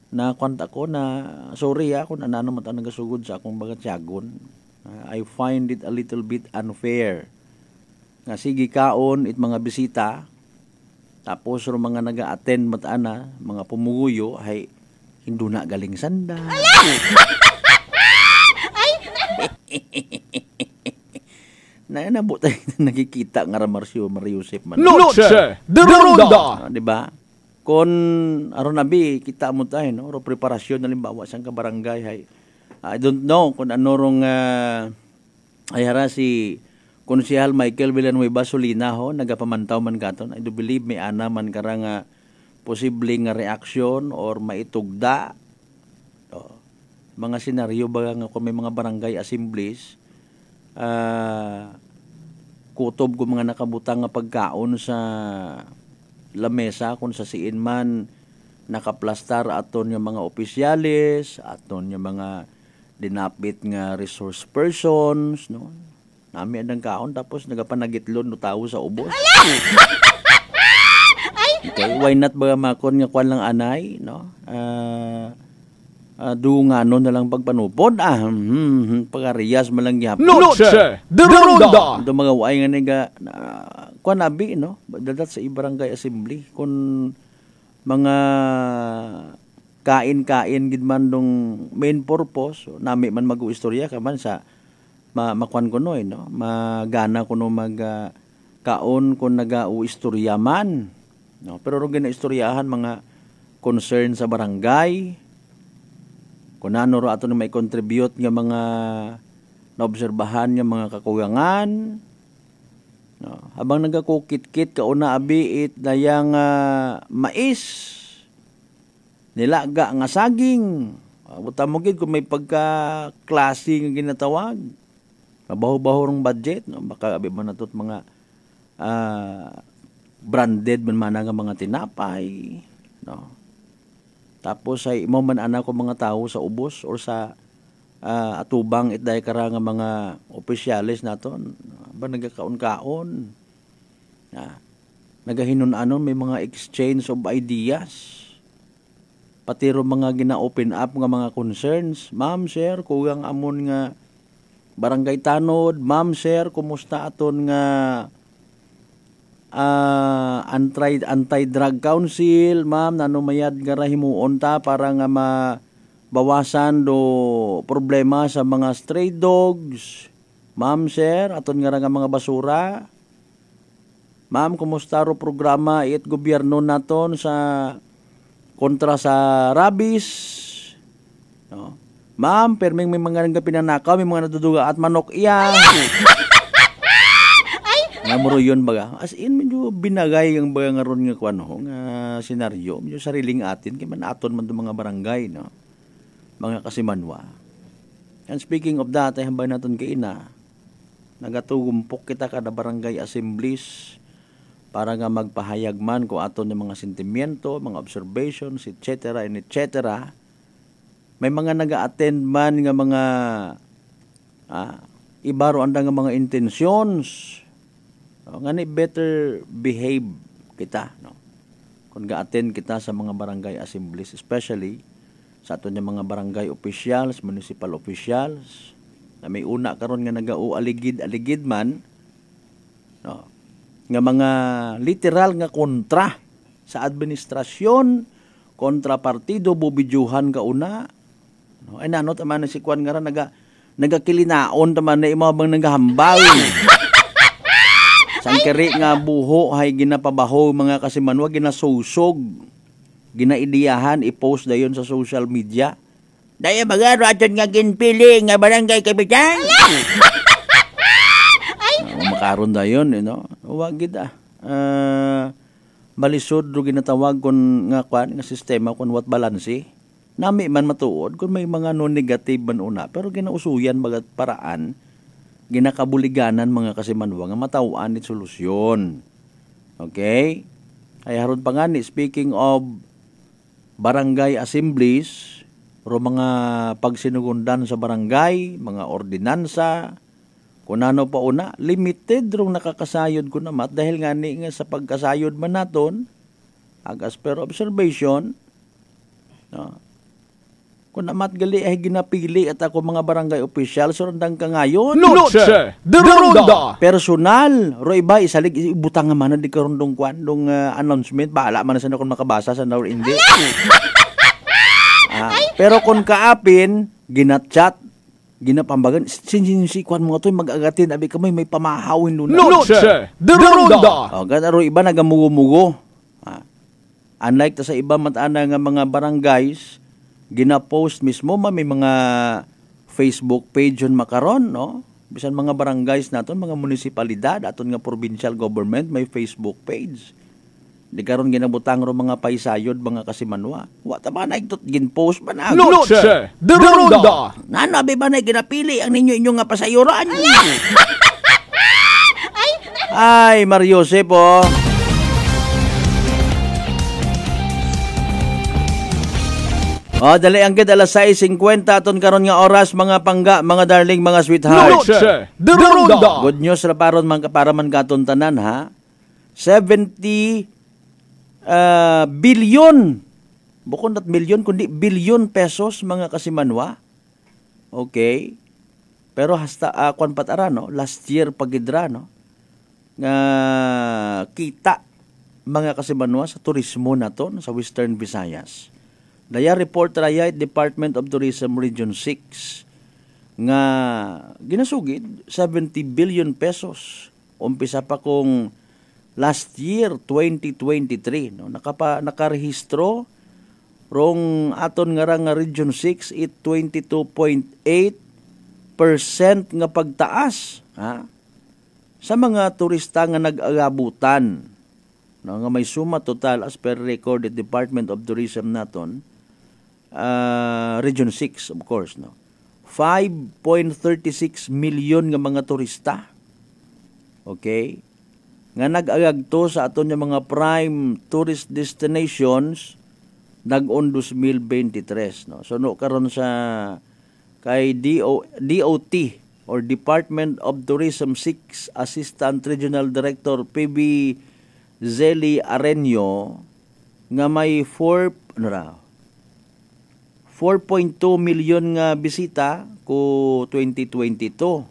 na kwanta ko na sorry kung ano man ta nagasugod sa akong baga tiyagon. I find it a little bit unfair nga sige kaon it mga bisita tapos ro mga naga-attend matana mga pumuguyo ay hindi na galing sanda. Nabot nakikita nga Mariusip man. Noche de Ronda. Di ba? Kon aron nabi kita mo tayo no ro preparasyon halimbawa sang ka barangay hay I don't know kung ano rong ay hara si Konsehal Michael Villanueva Solina ho, nagapamantaw man katon. I do believe may ana man karang posibleng reaksyon or maitugda. Mga senaryo ba nga kung may mga barangay assemblies, kutob ko mga nakabutang nga pagkaon sa lamesa kung sa siin man nakaplastar aton yung mga opisyalis, aton yung mga dinapit nga resource persons, no? Nami andang kaon tapos nagapanagitlon no tao sa ubos. Okay, why not ba makon nga kwan lang anay, no? Dungano na lang pagpanupod. Pagarias man lang gyapon. Noche de Ronda. Ito mga way nga niga kwan abi, no? Dadat sa barangay assembly kun mga kain-kain gid man dong main purpose nami man mag-istorya ka man sa makwan ko no, no? Magana ko no kaon kung naga-istorya man. No? Pero ro gina istoryahan mga concern sa barangay, Kung ano ro ato na may contribute nga mga naobserbahan nga mga kakugangan. No, habang nagakukit-kit kauna abi it dayang mais nilaga nga saging. Buta mo gid kung may pagka-klase nga ginatawag. Mabaho-baho rong budget, no? Baka abi man natot mga branded man nga mga tinapay, no. Tapos ay imo man ana ko mga tao sa ubos or sa atubang itday kara nga mga opisyalis naton ba nagakaon-kaon. Nagahinon-anon may mga exchange of ideas. Pati ro mga gina-open up nga mga concerns. Ma'am, sir, kugang amon nga barangay tanod. Ma'am, sir, kumusta aton nga anti-drug council, ma'am, nanumayad nga rahimuon ta para nga mabawasan do problema sa mga stray dogs. Ma'am, sir, aton nga mga basura. Ma'am, kumusta ro programa it gobyerno naton sa kontra sa rabies? No. Ma'am, perming may mga nga pinanakaw, may mga naduduga at manok iya. Namuro yun baga. As in, medyo binagay ang baga nga ron nga kuano, nga senaryo. Medyo sariling atin, kaya man aton man itong mga barangay, no? Mga kasimanwa. And speaking of that, ay hambay natin kaina, nagatugumpok kita kada barangay assemblies para nga magpahayag man kung aton ng mga sentimiento, mga observations, etc. and etc. May mga naga-attend man nga mga ibaro anda nga mga intentions. Ngani better behave kita, no? Kung ga-attend kita sa mga barangay assemblies, especially sa aton yung mga barangay officials, municipal officials, na may una karon nga nagaualigid-aligid man, no? Nga mga literal nga kontra sa administrasyon, kontra partido, bubidyuhan ka una, no? Ay nanot man si Kwan nga nagakilinaon taman na imabang nagahambal. Sangkeri nga buho hay ginapabaho mga kasimanwa, ginasusog, ginaidiyahan, i-post dayon sa social media. Daya magaro aton nga ginpili nga barangay kapitan. Makaron dayon, you know. Huwag gid balisod ro ginatawag kon nga kwan nga sistema kon what balanse. Nami man matuod kung may mga non-negative man una, pero ginausuyan bagat paraan ginakabuliganan mga kasimanwa nga matawaan ni solusyon. Okay? Ay haron pa nga ni, speaking of barangay assemblies, ro mga pagsinugundan sa barangay, mga ordinansa, kung ano pa una, limited rong nakakasayod ko namat dahil nga ni nga sa pagkasayod man naton, as per observation, no, kung namat gali ay ginapili at ako mga barangay official, so randang ka ngayon. Noche de Ronda. Personal. Ro iba, isalig, ibutang nga man, di karon dong kwan, dong announcement, bahala man na sana kung makabasa sa or hindi. Pero kung kaapin, ginatchat, ginapambagan, si kwan mga to, mag-agatin, abi kamay, may pamahawin doon. Noche de Ronda. O, gana ro iba, nagamugo-mugo. Unlike ta sa iba matana nga mga barangays, gina-post mismo may mga Facebook page on makaron, no? Bisan mga barangays naton, mga munisipalidad, aton nga provincial government may Facebook page. Di karon ginabutang ro mga paisayod, mga kasimanwa. Wa ta ba naigtot gin-post ba na? Noche de Ronda. Nano abi ba na ginapili ang ninyo nga pasayuran? Ay, Mario Jose po. Dali ang gid alas 6:50 aton karon nga oras, mga pangga, mga darling, mga sweetheart. Noche de Ronda. Good news ra para man katon tanan, ha. 70 billion. Bukod at milyon kundi billion pesos mga kasimanwa. Okay. Pero hasta kwan patara, no, last year pagidra, no, nga kita mga kasimanwa sa turismo naton sa Western Visayas. Daya report raya Department of Tourism Region 6 nga ginasugid 70 billion pesos. Umpisa pa kung last year 2023, no, nakarehistro Rong aton nga Region 6 it 22.8% nga pagtaas ha sa mga turista nga nag-agabutan, no, nga may suma total as per recorded Department of Tourism naton, Region 6 of course, no, 5.36 million nga mga turista, okay, nga nag-agagto sa aton nga mga prime tourist destinations nag-on 2023, no. So no karon sa kay DOT or Department of Tourism 6 Assistant Regional Director PB Zeli Arenio nga may 4.2 million nga bisita ko 2022.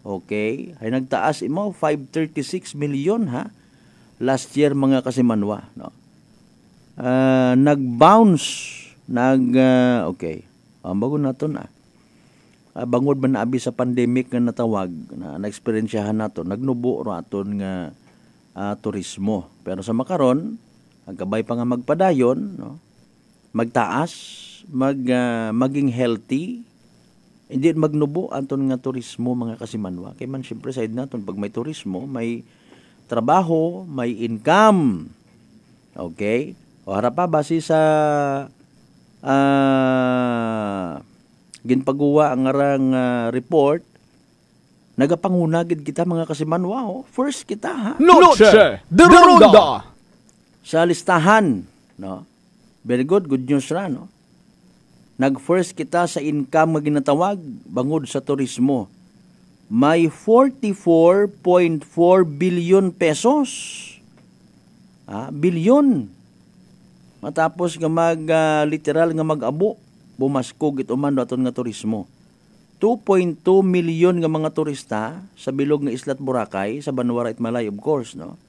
Okay, ay nagtaas imo 536 million ha last year mga kasimanwa, no. Nag-bounce okay. Bago naton bangod man na abi sa pandemic nga natawag na na-experiensyahan nato, nagnubo ra aton nga turismo. Pero sa makaron, agabay pa nga magpadayon, no? Magtaas, maging healthy, hindi magnubo aton nga turismo mga kasimanwa. Kay man syempre side naton pag may turismo, may trabaho, may income. Okay? O harap pa base sa ginpagawa ang arang report, nagapanguna gid kita mga kasimanwa, oh. First kita ha. Noche de Ronda sa listahan, no. Very good news ra, no. Nag-first kita sa income nga ginatawag bangod sa turismo. May 44.4 billion pesos. Bilyon. Matapos nga literal nga mag-abo, bumaskog ito man aton nga turismo. 2.2 million nga mga turista sa bilog nga Islat Boracay, sa Banwara at Malay of course, no.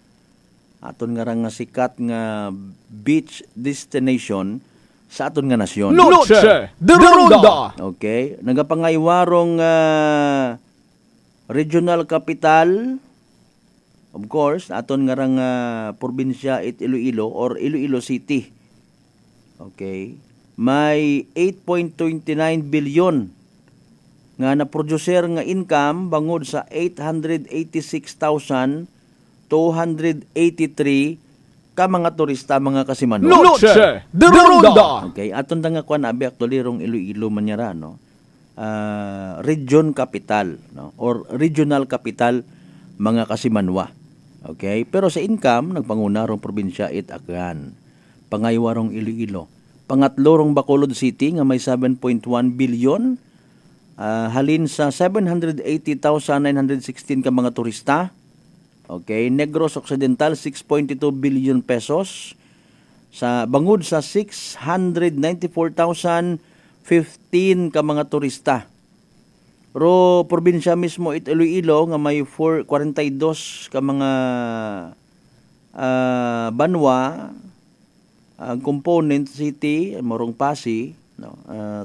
Aton nga sikat nga beach destination sa aton nga nasyon. Noche de Ronda. Okay, nagapangaywarong regional capital of course aton nga probinsya it Iloilo or Iloilo City. Okay, may 8.29 billion nga na-producer nga income bangod sa 886,283 ka mga turista mga kasimanwa. Noche de Ronda. Okay, aton nga kuan abi actually rong Iloilo man yara, no. Region capital, no, or regional capital mga kasimanwa. Okay, pero sa income nagpanguna rong probinsya it Aklan. Pangaywa rong Iloilo. Pangatlo rong Bacolod City nga may 7.1 billion. Halin sa 780,916 ka mga turista. Okay, Negros Occidental 6.2 billion pesos. Sa bangod sa 694,015 ka mga turista. Ro probinsya mismo it Iloilo nga may 42 ka mga banwa. Ang component city Morong Pasi, no,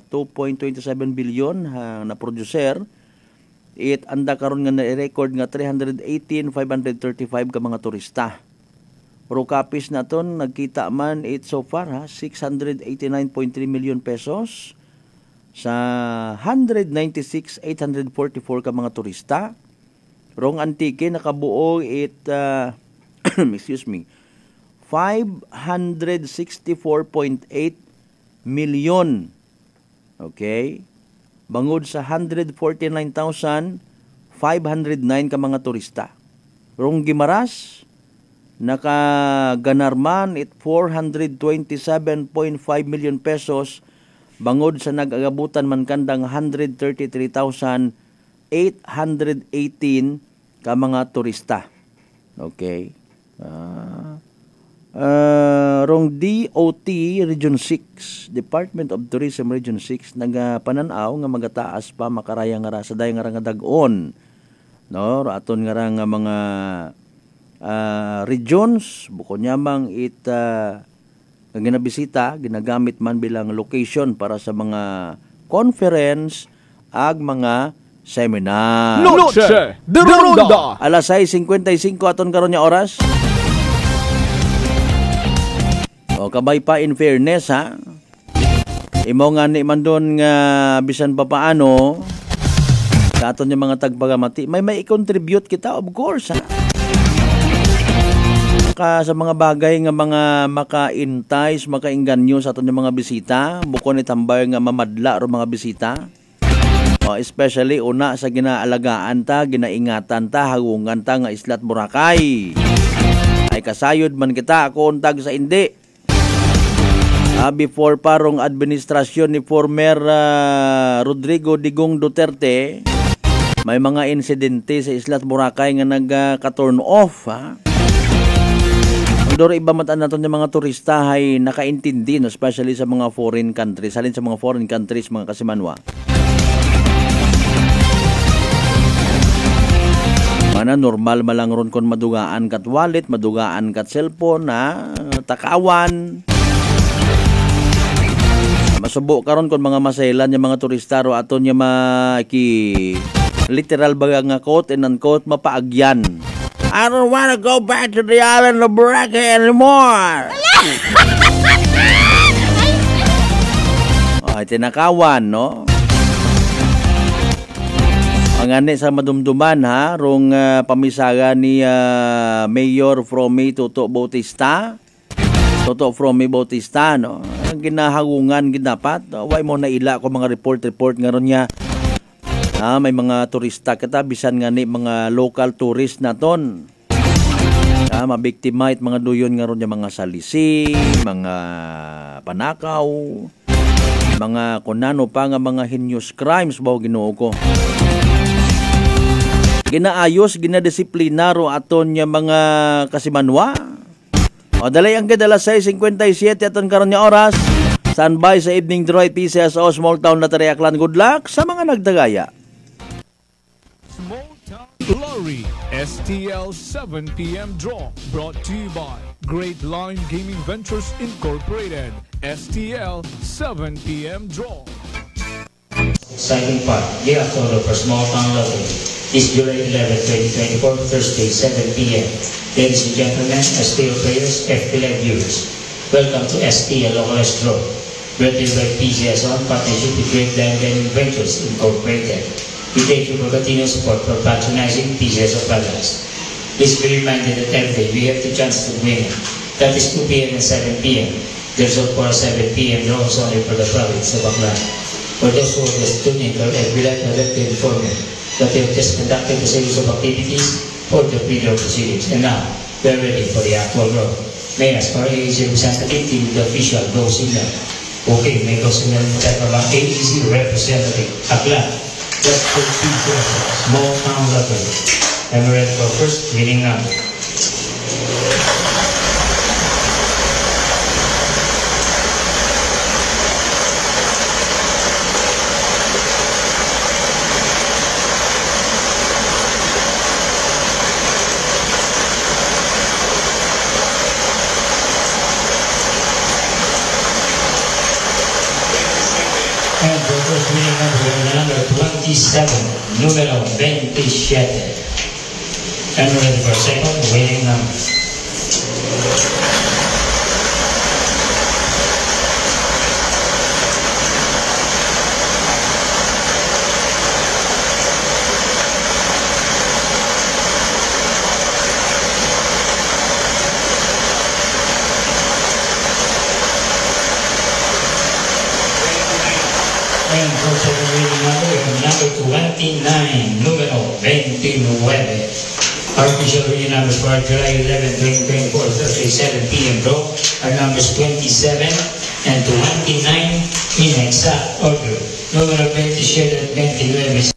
2.27 billion na producer. It anda karon nga na-record nga 318,535 ka mga turista. Ro kapis naton nagkita man it so far 689.3 million pesos sa 196,844 ka mga turista. Rong Antique nakabuo it excuse me 564.8 million. Okay? Bangod sa 149,509 ka mga turista. Rong Guimaras, nakaganarman it 427.5 million pesos bangod sa nag-agabutan man kandang 133,818 ka mga turista. Okay? Rong DOT Region 6, Department of Tourism Region 6 nagapananaw nga magataas pa makaraya nga sa dayon nga dag-on, no, aton nga mga regions bukod nyamang it ginabisita ginagamit man bilang location para sa mga conference ag mga seminar. Noche de Ronda. Alas 6:55 aton karon nga oras. O kabay pa in fairness ha, Imo nga ni man doon nga bisan pa paano sa aton yung mga tagpagamati, may i-contribute kita, of course, ha? Sa mga bagay nga mga maka-entice, maka-inganyo sa aton yung mga bisita, bukod ni tambay nga mamadla o mga bisita. Especially una sa ginaalagaan ta, ginaingatan ta, hagungan ta nga Islat Boracay. Ay kasayod man kita, ako untag sa indi. Before parong administrasyon ni former Rodrigo Digong Duterte, may mga insidente sa Islat Boracay nga nagka-turn off, ha? Doro iba matan naton yung mga turista ay nakaintindi, no? Especially sa mga foreign countries, salin sa mga foreign countries, mga kasimanwa. Mana normal malang ron kon madugaan kat wallet, madugaan kat cellphone, ha? Takawan. Masubo karon kon mga masailan yung mga turista ro aton yung literal baga nga quote and unquote mapaagyan. I don't wanna go back to the island of Boracay anymore. Ay tinakawan, no? Ang ani sa madumduman, ha, rong pamisaga ni Mayor Fromy Toto Bautista, no? Ang ginahagungan ginapat, way mo na ila ko mga report nga ron niya. May mga turista kita, bisan nga ni mga local tourist naton. Mabiktima it mga duyon nga ron niya, mga salisi, mga panakaw, mga kunano pa nga mga heinous crimes baw Ginoo ko. Ginaayos, ginadisiplina ro aton niya mga kasimanwa. O dalay ang kadala 6:57 aton karon nga oras. Standby sa evening draw PCSO Small Town Lottery Aklan. Good luck sa mga nagdagaya. Small Town Lottery STL 7 p.m. draw brought to you by Great Line Gaming Ventures Incorporated. STL 7 p.m. draw. Exciting part, the October for Small Town Lottery is July 11, 2024, Thursday, 7 p.m. Ladies and gentlemen, STL players, FPL viewers, welcome to STL Localized Draw, brought to you by PCS on partnership with Great Line Gaming Ventures Incorporated. We thank you for continued support for patronizing PCS of Palace. Please be reminded that every day we have the chance to win. That is 2 p.m. and 7 p.m. The result for 7 p.m. draw is only for the province of Aklan. For those who are just tuning in, we like to inform you that they have just conducted the series of activities for the pre-draw proceedings. And now, we are ready for the actual draw. May I ask for AEC representative to the official go signal. Okay, may go signal mo tayo from AEC representative. Aklan, just for Small Town Lottery. I'm ready for first winning number. And the first winning number 27, numero 27. And ready for second winning number. And for second winning number 29, numero 29. Artificial winning numbers for July 11, 2024, Thursday, 7 p.m. draw are numbers 27 and 29 in exact order. Numero 27 at 29.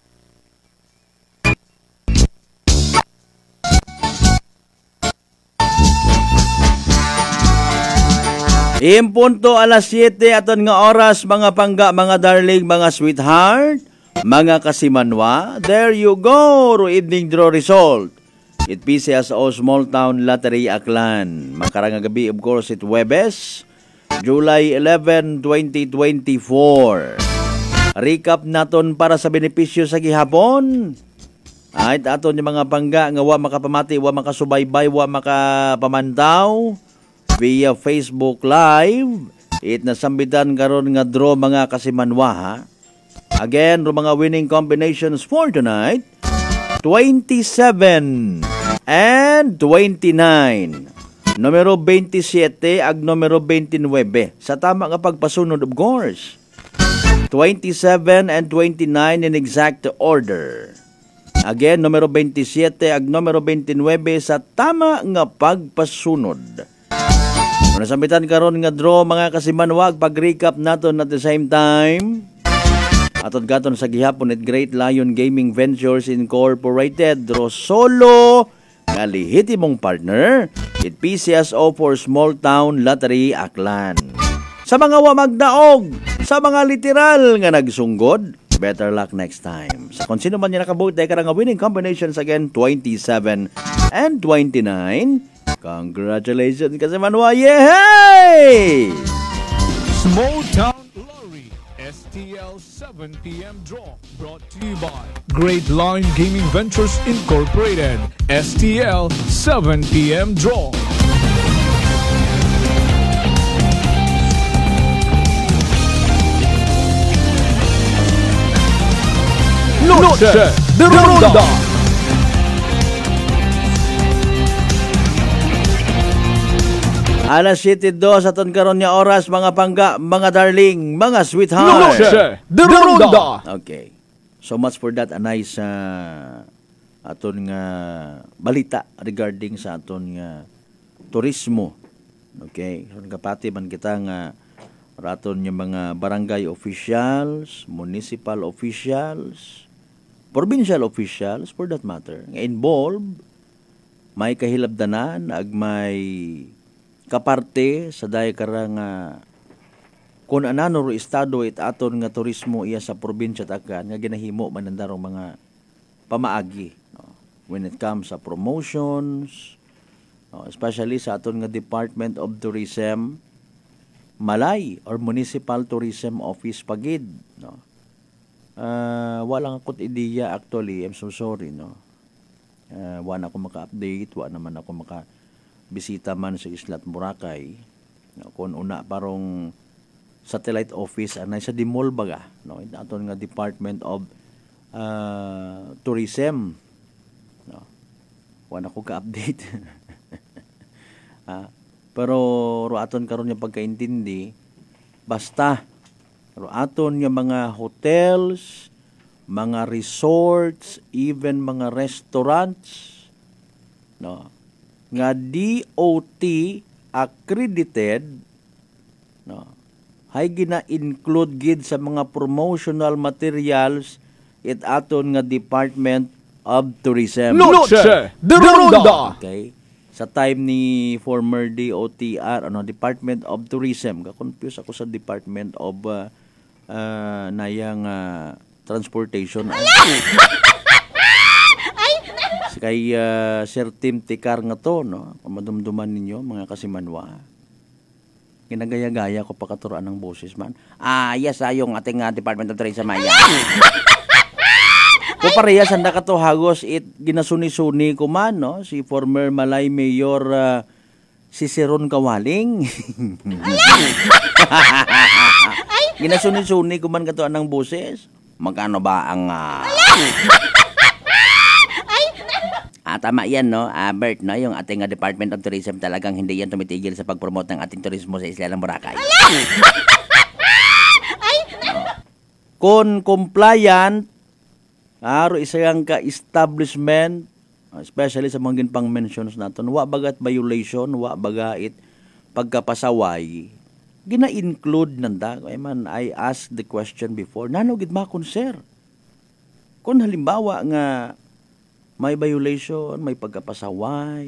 Impunto alas 7 aton nga oras, mga pangga, mga darling, mga sweetheart, mga kasimanwa. There you go, evening draw result. It PCSO Small Town Lottery Aklan. Makarang gabi, of course, it Webes, July 11, 2024. Recap naton para sa benepisyo sa gihapon. Ay, aton yung mga pangga nga wa makapamati, wa makasubaybay, wa makapamandaw via Facebook Live. It nasambitan karon nga draw mga kasimanwa ha. Again, ro mga winning combinations for tonight. 27 and 29. Numero 27 ag numero 29. Sa tama nga pagpasunod of course. 27 and 29 in exact order. Again, numero 27 ag numero 29 sa tama nga pagpasunod. Nasambitan karon nga draw mga kasimanwag, pag-recap naton at the same time. Aton gaton sa gihapon at Great Lion Gaming Ventures Incorporated, draw solo nga lihitimong partner it PCSO for Small Town Lottery Aklan. Sa mga wamagdaog, sa mga literal nga nagsunggod, better luck next time. Sa kung sino man niya nakabuti, kaya nga winning combinations again, 27 and 29. Congratulations kasi manwa, yay! Small Town Lottery STL 7 p.m. draw brought to you by Great Lion Gaming Ventures Incorporated. STL 7 p.m. draw. Noche de Ronda. Alas 7:02 aton karon nga oras mga pangga, mga darling, mga sweetheart. Noche de Ronda. Okay. So much for that anay sa aton nga balita regarding sa aton nga turismo. Okay. So kapati man kita nga raton nga mga barangay officials, municipal officials, provincial officials for that matter nga involved, may kahilabdanan ag may kaparte sa daya karang kung anano ro estado it aton nga turismo iya sa probinsya takan nga ginahimo manandarong mga pamaagi, no? When it comes sa promotions, no? Especially sa aton nga Department of Tourism, Malay or Municipal Tourism Office pagid, no? Walang akot ideya actually, I'm so sorry, no? Wala ako maka-update, wala naman ako maka-bisita man sa Islat Boracay. No? Kung una parong satellite office anay sa Dimol baga, no? Aton nga Department of Tourism, no? Wala ko ka-update. Pero ro aton karon nga pagkaintindi, basta ro aton nga mga hotels, mga resorts, even mga restaurants, no, nga DOT accredited, no, hay gina-include gid sa mga promotional materials it aton nga Department of Tourism. Noche de Ronda. Okay. Sa time ni former DOTR, Department of Tourism, ka-confuse ako sa Department of nayang transportation. Kay Sir Tim Tikar nga to, no? Madumduman ninyo, mga kasimanwa. Ginagaya-gaya ko pakaturoan ng boses man. Yes, yung ating Department of Tourism, maya. Kung parehas, handa ka to hagos, ginasuni-suni ko man, no? Si former Malay Mayor si Siron Kawaling. Ginasuni-suni ko man katuan ng boses. Magkano ba ang... tama yan, no? Bert, no? Yung ating Department of Tourism talagang hindi yan tumitigil sa pag-promote ng ating turismo sa Isla ng Boracay. Kung compliant, aro isang ka-establishment, especially sa mga ginpang mentions natin, wa bagat violation, wa bagait pagkapasaway, gina-include nanda. Kaya man, I asked the question before, nano gid makon, sir? Kung halimbawa nga may violation, may pagkapasaway,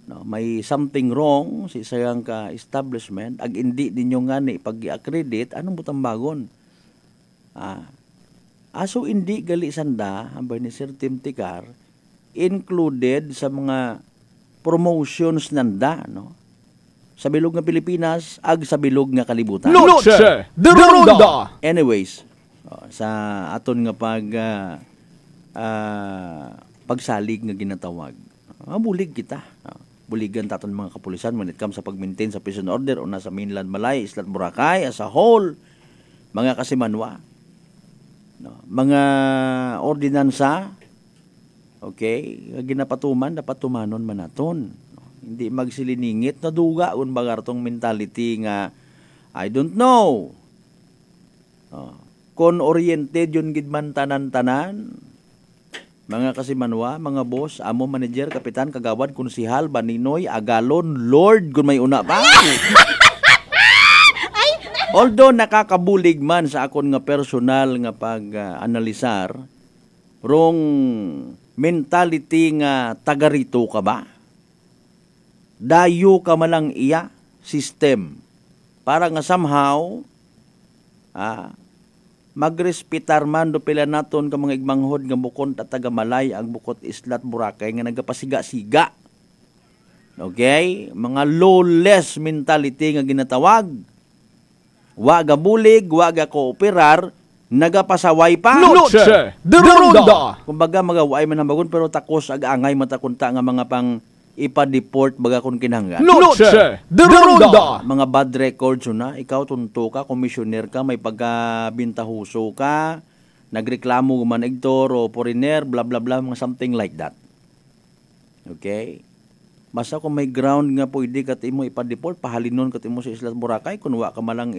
no, may something wrong sa isang ka-establishment, ag hindi ninyo nga ni pag-accredit, anong butang bagon? So hindi gali sanda, hambay ni Sir Tim Tikar, included sa mga promotions nanda, no? Sa bilog nga Pilipinas, ag sa bilog nga kalibutan. Noche de Ronda. Anyways, sa aton nga pagsalig nga ginatawag, mabulig kita. buligan taton mga kapulisan when it comes sa pag-maintain sa peace and order o nasa mainland Malay, Islat Boracay as a whole, mga kasimanwa. No, mga ordinansa, okay, ginapatuman, dapat tumanon man naton. No, hindi magsiliningit na duga un bagartong mentality nga, I don't know. Kon oriented yun gidman tanan-tanan, mga kasimanwa, mga boss, amo, manager, kapitan, kagawad, konsihal, baninoy, agalon, lord, kung may una pa. Although nakakabulig man sa akon nga personal nga pag-analisar, wrong mentality nga tagarito ka ba? Dayo ka malang iya, system. Para nga somehow, magrespitar man do pila naton ka mga igmanghod nga bukod at Tagamalay ang bukod Islat Boracay nga nagapasiga-siga. Okay? Mga lawless mentality nga ginatawag. Waga bulig, waga kooperar, nagapasaway pa. Noche de Ronda. Kumbaga magaway man ang bagon pero takos ag-angay matakunta nga mga pang ipa-deport baga kung kinahanglan. Noche de Ronda. Mga bad records na, ikaw tunto ka, komisyoner ka, may pagkabintahuso ka, nagreklamo man igtor o foreigner, blah blah blah, mga something like that. Okay? Basta kung may ground nga pwede kat imo ipa-deport, pahalinon kat imo sa Islat Boracay, kung wa ka malang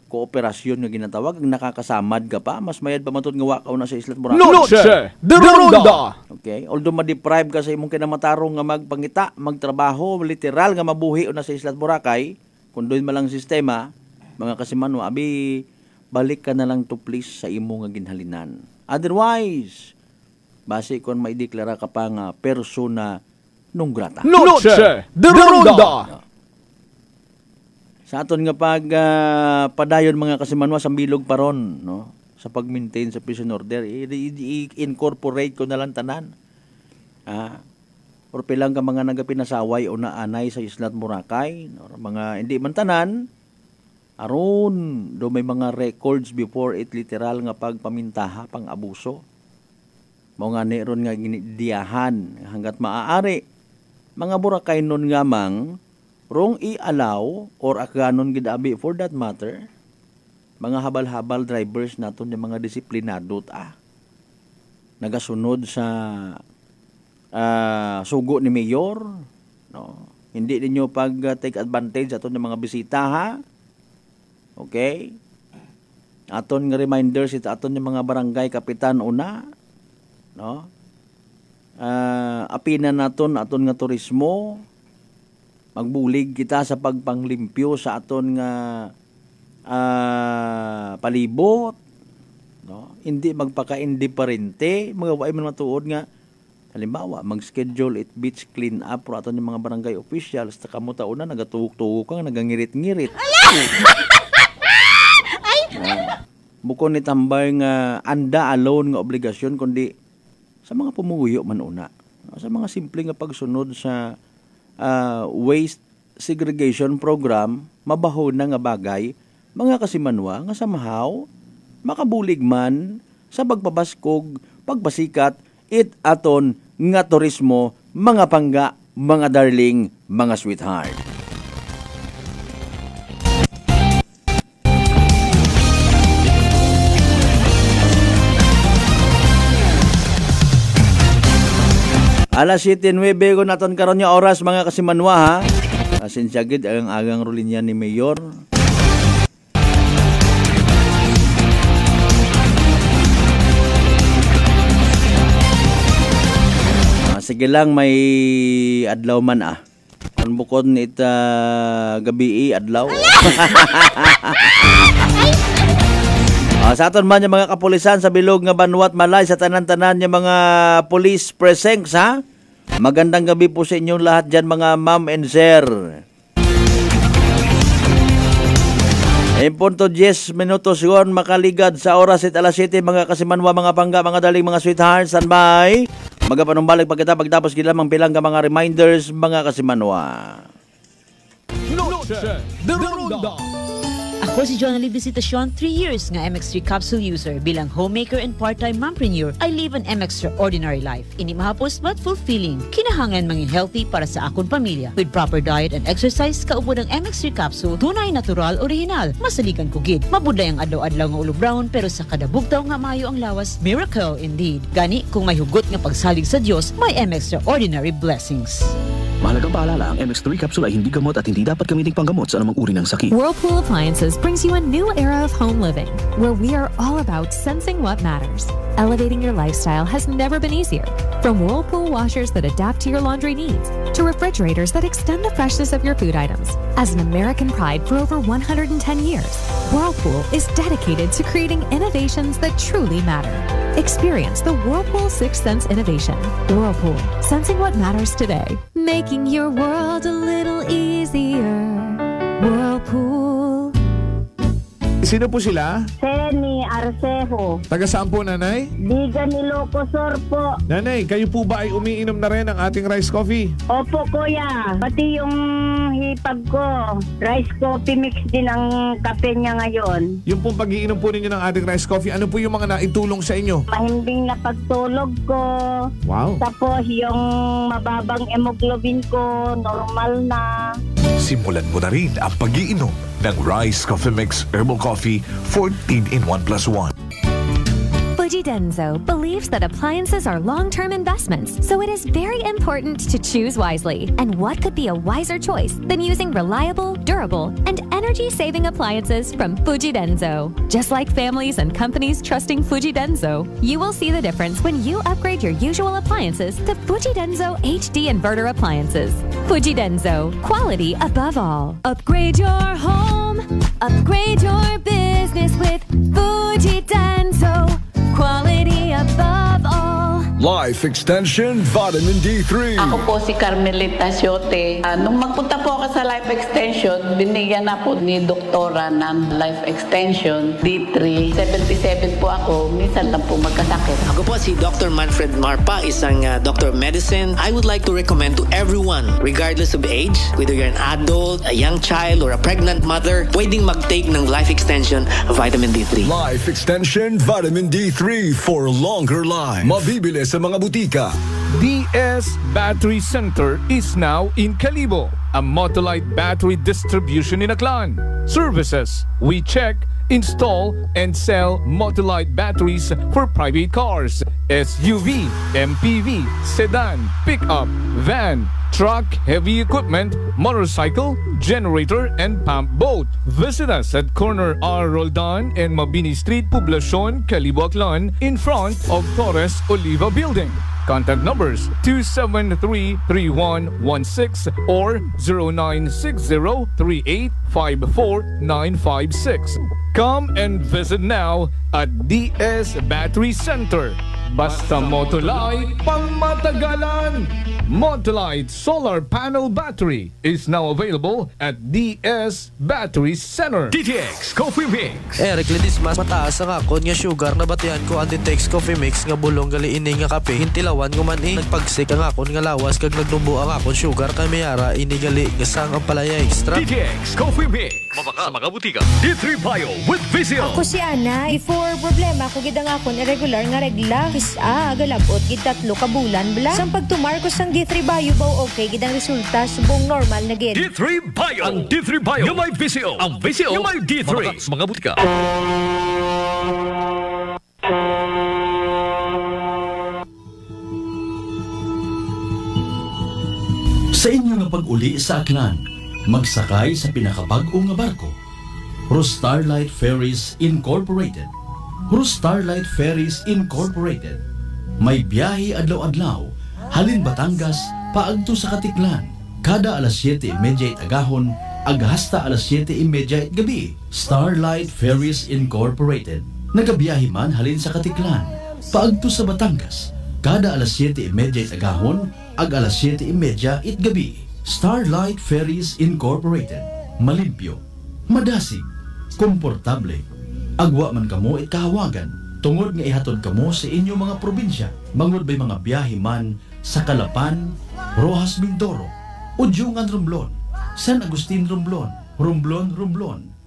kooperasyon nga ginatawag, nakakasamad ka pa, mas mayad pa matod nga wa ka una sa Islat Boracay. Noche de Ronda. Okay? Although ma-deprive ka sa imong kinamatarong nga magpangita, magtrabaho, literal nga mabuhi una sa Islat Boracay, kung doon malang sistema, mga kasimanwa, abi, balik ka na lang to please sa imo nga ginhalinan. Otherwise, base kung maideklara ka pa nga persona non grata. Noche de Ronda. Sa aton nga padayon mga kasimanwa sa bilog paron, no? Sa pag-maintain sa peace and order, i-incorporate ko na lang tanan. Or pilang ka mga nagapinasaway o naanay sa Islat Boracay, or mga hindi man tanan, aron do may mga records before it literal nga pagpamintaha, pang-abuso. Mao nga ni ron nga ginidiyahan hanggat maaari. Mga Boracay nun nga mang rong i-allow or akanon gidabi for that matter, mga habal-habal drivers naton yung mga disiplinado nagasunod sa sugo ni Mayor, no? Hindi ninyo take advantage aton yung mga bisita, ha? Okay? Aton nga reminders ito aton yung mga barangay kapitan una, no? Apinan naton aton nga turismo, magbulig kita sa pagpanglimpyo sa aton nga palibot, no? Hindi magpaka-indiferente, mga way man matuod nga halimbawa mag-schedule it beach clean up pro aton yung mga barangay officials ta kamo taon na nagatuhog-tuhog kang nagangirit-ngirit. Bukod ni tambay nga anda alone nga obligasyon kundi sa mga pumuyo man una, sa mga simple nga pagsunod sa waste segregation program, mabaho na nga bagay, mga kasimanwa nga somehow makabulig man sa pagpabaskog, pagpasikat, it aton nga turismo, mga pangga, mga darling, mga sweetheart. Alas 7:09 ko naton karon nga oras mga kasimanwa, ha. Pasensya gid ang agang rulinya ni Mayor. Sige lang may adlaw man Ang bukod ni gabi adlaw. Sa aton man yung mga kapulisan sa bilog nga Banwat Malay, sa tanan-tanan yung mga police precincts, ha? Magandang gabi po sa inyong lahat dyan mga ma'am and sir. En punto 10 minutos yun makaligad sa oras at alas 7 mga kasimanwa, mga pangga, mga daling, mga sweethearts, standby. Magapanumbalik pagkatapos kilamang pilang ka mga reminders mga kasimanwa. Noche de Ronda. Ako Ako si Jonalyn Visitacion, 3 years nga MX3 capsule user. Bilang homemaker and part-time mompreneur, I live an extraordinary life. Ini mahapos but fulfilling. Kinahangan mangin healthy para sa akong pamilya. With proper diet and exercise, kaubo ng MX3 capsule, tunay, natural, original. Masaligan ko gid. Mabuday ang adlaw-adlaw nga ulo brown, pero sa kada bugtaw nga mayo ang lawas. Miracle indeed. Gani, kung may hugot nga pagsalig sa Dios, may extraordinary blessings. Mahalagang paalala, ang MX3 capsule ay hindi gamot at hindi dapat gamitin panggamot sa anumang uri ng sakit. Whirlpool Appliances brings you a new era of home living, where we are all about sensing what matters. Elevating your lifestyle has never been easier. From Whirlpool washers that adapt to your laundry needs, to refrigerators that extend the freshness of your food items. As an American pride for over 110 years, Whirlpool is dedicated to creating innovations that truly matter. Experience the Whirlpool 6th Sense innovation. Whirlpool, sensing what matters today. Making your world a little easier. Whirlpool. Sino po sila? Seni Arcejo. Taga saan po, nanay? Diga ni Locosor po. Nanay, kayo po ba ay umiinom na rin ng ating rice coffee? Opo, kuya. Pati yung hipag ko, rice coffee mix din ang kape niya ngayon. Yung pong pag-iinom po ninyo ng ating rice coffee, ano po yung mga naitulong sa inyo? Mahimbing na pagtulog ko. Wow. Tapos yung mababang hemoglobin ko, normal na. Simulan mo na rin ang pag-iinom ng Rice Coffee Mix Herbal Coffee 14 in 1 plus 1. Fuji Denso believes that appliances are long-term investments, so it is very important to choose wisely. And what could be a wiser choice than using reliable, durable, and energy-saving appliances from Fuji Denso? Just like families and companies trusting Fuji Denso, you will see the difference when you upgrade your usual appliances to Fuji Denso HD inverter appliances. Fuji Denso, quality above all. Upgrade your home, upgrade your business with Fuji Denso. Quality above all. Life Extension Vitamin D3. Ako po si Carmelita Siote. Nung magpunta po ako sa Life Extension, binigyan na po ni doktora ng Life Extension D3. 77 po ako, minsan lang po magkasakit. Ako po si Dr. Manfred Marpa, isang doctor of medicine. I would like to recommend to everyone, regardless of age, whether you're an adult, a young child, or a pregnant mother, pwedeng mag-take ng Life Extension Vitamin D3. Life Extension Vitamin D3 for longer life. Mabibili sa mga butika. DS Battery Center is now in Calibo, a Motolite battery distribution in Aklan. Services: we check, install, and sell Motolite batteries for private cars, SUV, MPV, sedan, pickup, van, truck, heavy equipment, motorcycle, generator, and pump boat. Visit us at corner R. Roldan and Mabini Street, Poblacion, Calibo, Aklan, in front of Torres Oliva Building. Contact numbers 273-3116 or 0960-3854-956. Come and visit now at DS Battery Center. Basta Motolite, pangmatagalan! Motolite Solar Panel Battery is now available at DS Battery Center. DTX Coffee Mix. Eric Lidis, mas mataas ang akon nga sugar na batian ko ang DTX Coffee Mix nga bulong gali ini nga kape. Hintilawan ko man nagpagsik ang akon nga lawas kag nagdumbo ang akon sugar kay mayara ini gali nga sang ang palaya extra. DTX Coffee Mix. Mabaka sa mga butika. D3 Bio with Vizio. Ako si Ana. Before problema ko gid ang akon irregular nga regla. Galabot gid 3 ka bulan bla. Sang pagtumar ko sang D3 Bio baw okay gid ang resulta subong normal na gid. D3 Bio. Ang D3 Bio yung may Vizio. Ang Vizio yung may D3. Mabaka sa mga butika. Sa inyo nga pag-uli sa Aklan, magsakay sa pinakabag-o nga barko, Starlight Ferries Incorporated. Starlight Ferries Incorporated. May biyahe adlaw-adlaw, halin Batangas, paagto sa Katiklan. Kada alas 7:30 agahon, aghasta alas 7:30 gabi. Starlight Ferries Incorporated. Nagabiyahe man halin sa Katiklan, paagto sa Batangas. Kada alas 7:30 agahon, ag alas 7:30 gabi. Starlight Ferries Incorporated. Malimpyo, madasig, komportable. Agwa man kamo kahawagan, tungod nga ihatod kamo sa inyong mga probinsya. Mangod bay mga biyahe man sa Calapan, Rojas Mindoro, Udyungan Romblon, San Agustin Romblon, Romblon,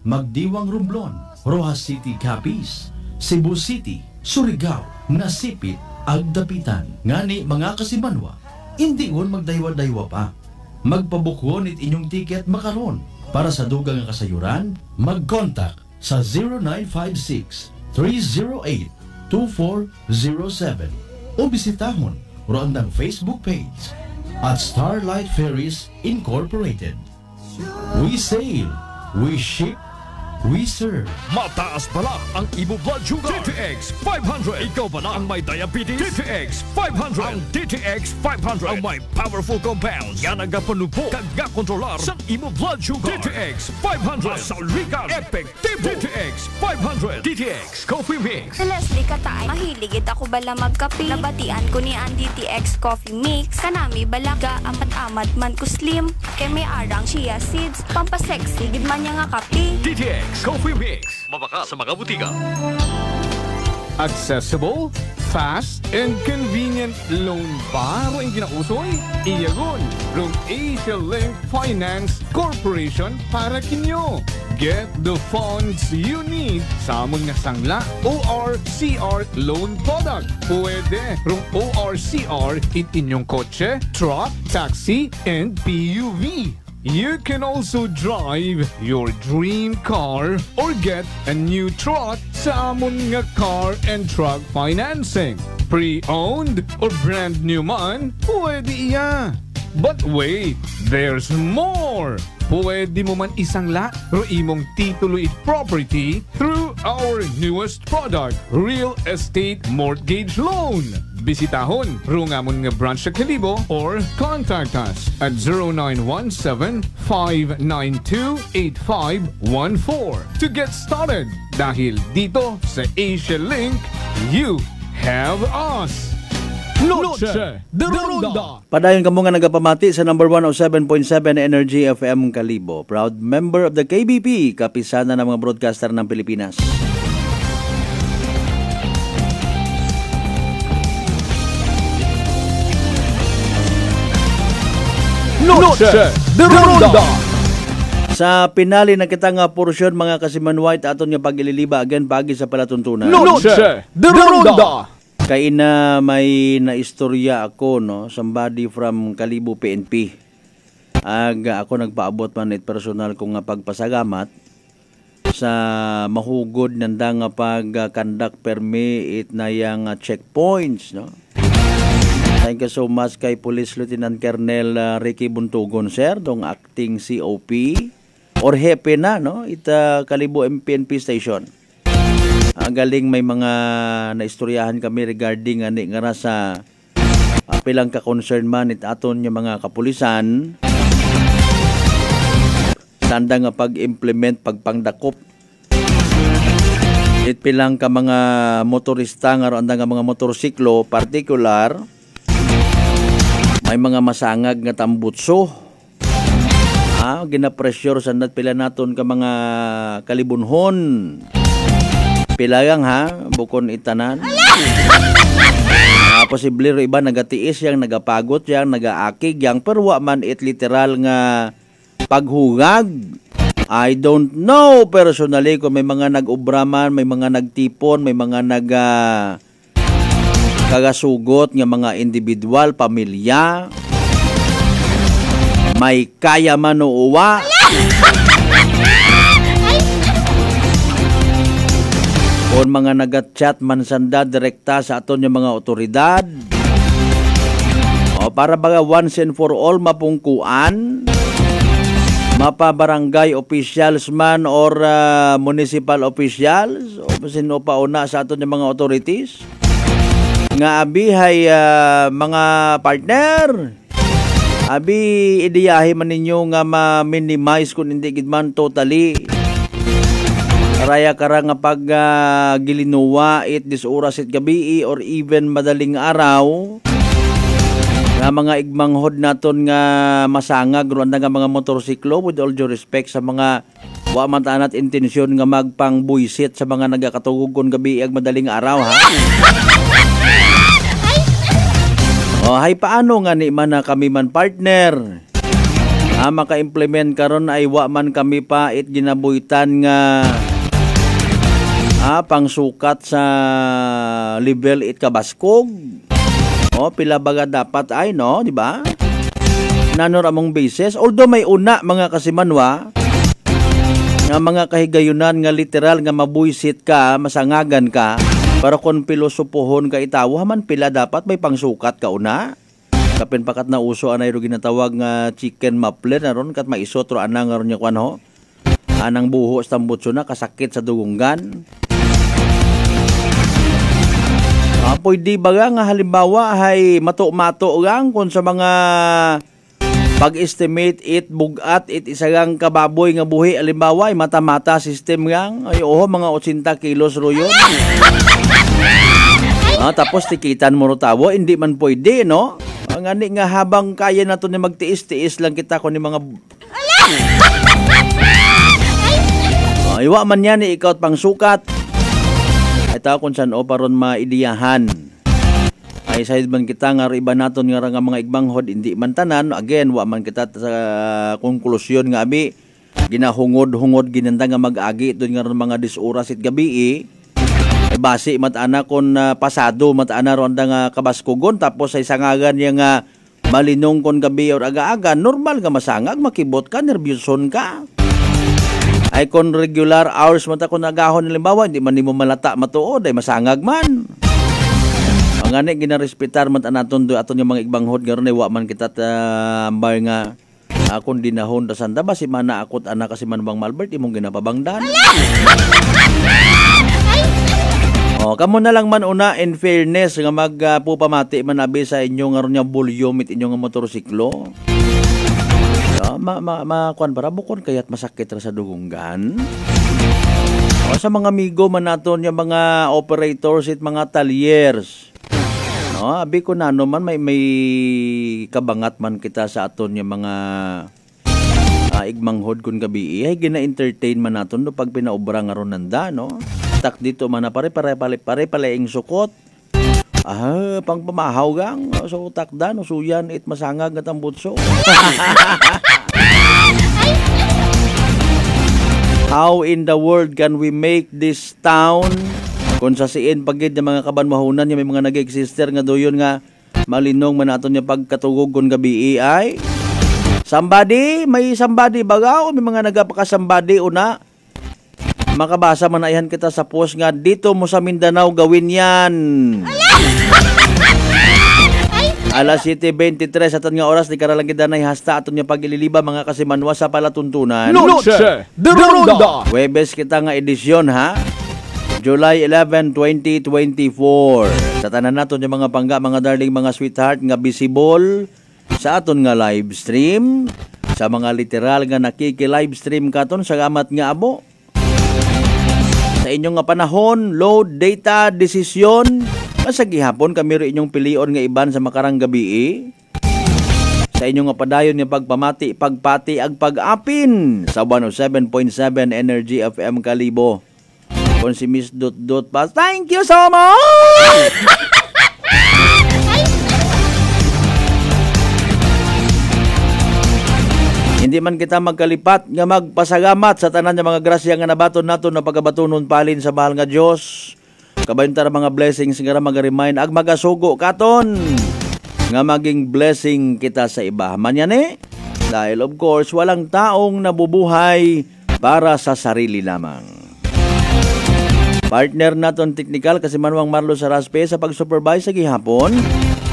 Magdiwang Romblon, Rojas City, Capiz, Cebu City, Surigao, Nasipit, Agdapitan. Ngani mga kasimanwa, hindi on magdaywa-daywa pa. Magpabukon it inyong tiket makaron. Para sa dugang nga kasayuran, mag-contact sa 0956-308-2407 o bisitahon roandang Facebook page at Starlight Ferries Incorporated. We sail, we ship, we serve. Mataas pala ang imo blood sugar. DTX 500. Ikaw ba na ang may diabetes? DTX 500. Ang DTX 500 ang may powerful compounds nga nagapanubo kag kontrolar sa imo blood sugar. DTX 500. Asaligan. Effective. DTX 500. DTX Coffee Mix. Sa Leslie Kataay, mahiligid ako bala magkape. Nabatian ko ni ang DTX Coffee Mix. Kanami balaga amat-amat man ko slim. Kay may arang chia seeds. Pampasexy gid man niya nga kape. DTX Coffee Mix. Mabaka sa mga butika. Accessible, fast, and convenient loan ba ang ginausoy? Iyagon, from Asia Link Finance Corporation para kinyo. Get the funds you need sa among nasangla ORCR loan product. Pwede from ORCR it inyong kotse, truck, taxi, and PUV. You can also drive your dream car or get a new truck sa amon nga car and truck financing. Pre-owned or brand new man, pwede iya. But wait, there's more! Pwede mo man isangla ro imong titulo it property through our newest product, Real Estate Mortgage Loan. Bisitahon rungamon nga branch sa Kalibo or contact us at 0917-592-8514 to get started. Dahil dito sa Asia Link, you have us. Noche de Ronda. Padayon kamo nga nagapamati sa number 107.7 Energy FM Kalibo. Proud member of the KBP, kapisana ng mga broadcaster ng Pilipinas. Noche de Ronda. Sa pinali na kita nga porsyon mga kasimanwait aton nga pag-ililiba again pagi sa palatuntunan. Noche de Ronda. Kay na may naistorya ako no, somebody from Kalibo PNP. Ako nagpaabot man it personal kong nga pagpasagamat sa mahugod nanda nga pag-conduct permi it na yang checkpoints no. Thank you so much kay Police Lieutenant Colonel Ricky Buntugon sir, dong acting COP or hepe na no, ita Kalibo MPNP station. Ang galing may mga naistoryahan kami regarding ani nga sa pilang ka concern man it aton yung mga kapulisan sanda nga pag-implement pagpangdakop it pilang ka mga motorista nga anda nga mga motorsiklo particular may mga masangag nga tambutso gina-pressure sandat pila naton ka mga kalibunhon pilagang bukon itanan. Posible ro iba nagatiis yang nagapagod yang nagaakig yang perwa man it literal nga paghugag. I don't know personally kung may mga nag-ubraman, may mga nagtipon, may mga kagasugot nga mga individual, pamilya. May kaya man o uwa. O mga nagat-chat man sanda direkta sa aton yung mga otoridad. O para baga once and for all mapungkuan, mapa-barangay officials man or municipal officials o sino pa una sa aton yung mga authorities. Nga abi hay mga partner. Abi idiyahe man ninyo nga ma-minimize kung hindi gid man totally. Raya kara nga pag gilinuwa it this oras it gabi or even madaling araw nga mga igmanghod naton nga masangag ronda nga mga motorsiklo with all due respect sa mga wa man tanat intensyon nga magpangbuisit sa mga nagakatugugon gabi ag madaling araw hay paano nga ni man kami man partner maka-implement karon ay wa man kami pa it ginabuhitan nga pangsukat sa level 8 kabaskog. Pila baga dapat ay no, di ba? Nanor among basis. Although may una mga kasimanwa nga mga kahigayunan nga literal nga mabuisit ka, masangagan ka, para kung pilosopohon ka itawo, haman pila dapat may pangsukat ka una. Kapin pakat na uso anay ro ginatawag nga chicken muffler naron kat maisot ro anang ron nya kwan ho. Anang buho sa tambutso na kasakit sa dugunggan. Pwede baga nga halimbawa ay mato-mato gang kung sa mga pag-estimate it bugat it isagang kababoy nga buhi halimbawa ay mata-mata system gang ay mga 80 kilos ro yun. Tapos tikitan mo ro tawo hindi man pwede no. Ang ani nga habang kaya nato ni magtiis-tiis lang kita ko ni mga iwa man yan ni ikaw pang sukat. Ito kung saan paron maidiyahan. Ay sahid man kita nga iba naton nga mga igbanghod hindi man tanan. Again, wa man kita sa konklusyon nga abi ginahungod-hungod ginanda nga mag-agi doon nga mga 10 oras it gabi basi matana kon pasado matana ron nga kabaskugon tapos ay sangagan niya nga malinong kon gabi or aga-aga normal nga masangag makibot ka nervyoson ka. Ay kon regular hours mata kon agahon halimbawa hindi man nimo malata matuod ay masangag man. Ang ani ginarespetar man anaton do aton yung mga igbanghod garon ay wa man kita tambay nga akon dinahon da sanda basi mana akot anak kasi man bang Malbert imong ginapabangdan. Kamo na lang man una in fairness nga magpupamati man abi sa inyo nga ron nya volume it inyo nga motorsiklo. Kuan para bukon kayat masakit ra sa dugunggan. Sa mga amigo man naton yung mga operators it mga talyers. Abi ko na man may kabangat man kita sa aton yung mga igmanghod kun gabi ay gina-entertain man naton do pag pinaobra nga ron nanda no. Tak dito man na pare ing sukot. Pang pamahaw gang so takda no suyan it masangag nga tambutso. How in the world can we make this town kung sa siin pagid ng mga kabanmahunan may mga nag-exister nga doyon nga malinong man naton yung pagkatugog kun gabi ay may somebody bagaw may mga nagapaka-somebody una makabasa man ayan kita sa post nga dito mo sa Mindanao gawin yan. Alas 7:23 aton nga oras ni karalang gidanay hasta aton nga pagililiba mga kasimanwa sa palatuntunan. Noche de Ronda. Huwebes kita nga edisyon ha. July 11, 2024. Sa tanan naton yung mga pangga mga darling mga sweetheart nga visible sa aton nga live stream sa mga literal nga nakiki-live stream katon sa gamat nga abo. Sa inyong nga panahon, load, data, desisyon, sa gihapon kami rin inyong pilion nga iban sa makarang gabi Sa inyong nga padayon nga pagpamati, pagpati, ag pag-apin sa 107.7 Energy FM Kalibo. Kung si Miss Dot pa, thank you so much! Hindi man kita magkalipat nga magpasagamat sa tanan ng mga grasya nga nabaton naton na pagabatunon palin sa mahal nga Dios. Kabayon tara mga blessings nga mag-remind ag magasugo katon nga maging blessing kita sa iba. Man yan dahil of course walang taong nabubuhay para sa sarili lamang. Partner naton technical kasi Manuang Marlo Saraspe sa pag-supervise sa gihapon.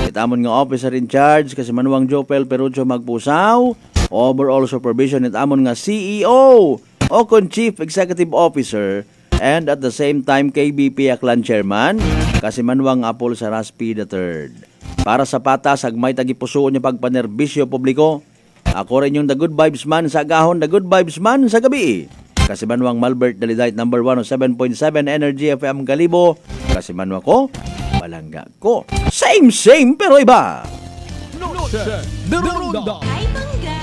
Itamon nga officer in charge kasi Manuang Jopel Perucho Magpusaw. Overall supervision at amon nga CEO o kon Chief Executive Officer and at the same time KBP Aklan Chairman kasi Manuang Apol Saraspi III. Para sa patas agmay tagipusoon niya pagpanerbisyo publiko. Ako rin yung The Good Vibes Man sa agahon, The Good Vibes Man sa gabi. Kasi Manuang Malbert Dalidite number 107.7 Energy FM Kalibo. Kasi Manuang ko, palangga ko. Same pero iba. Noche de Ronda. Ay, bangga!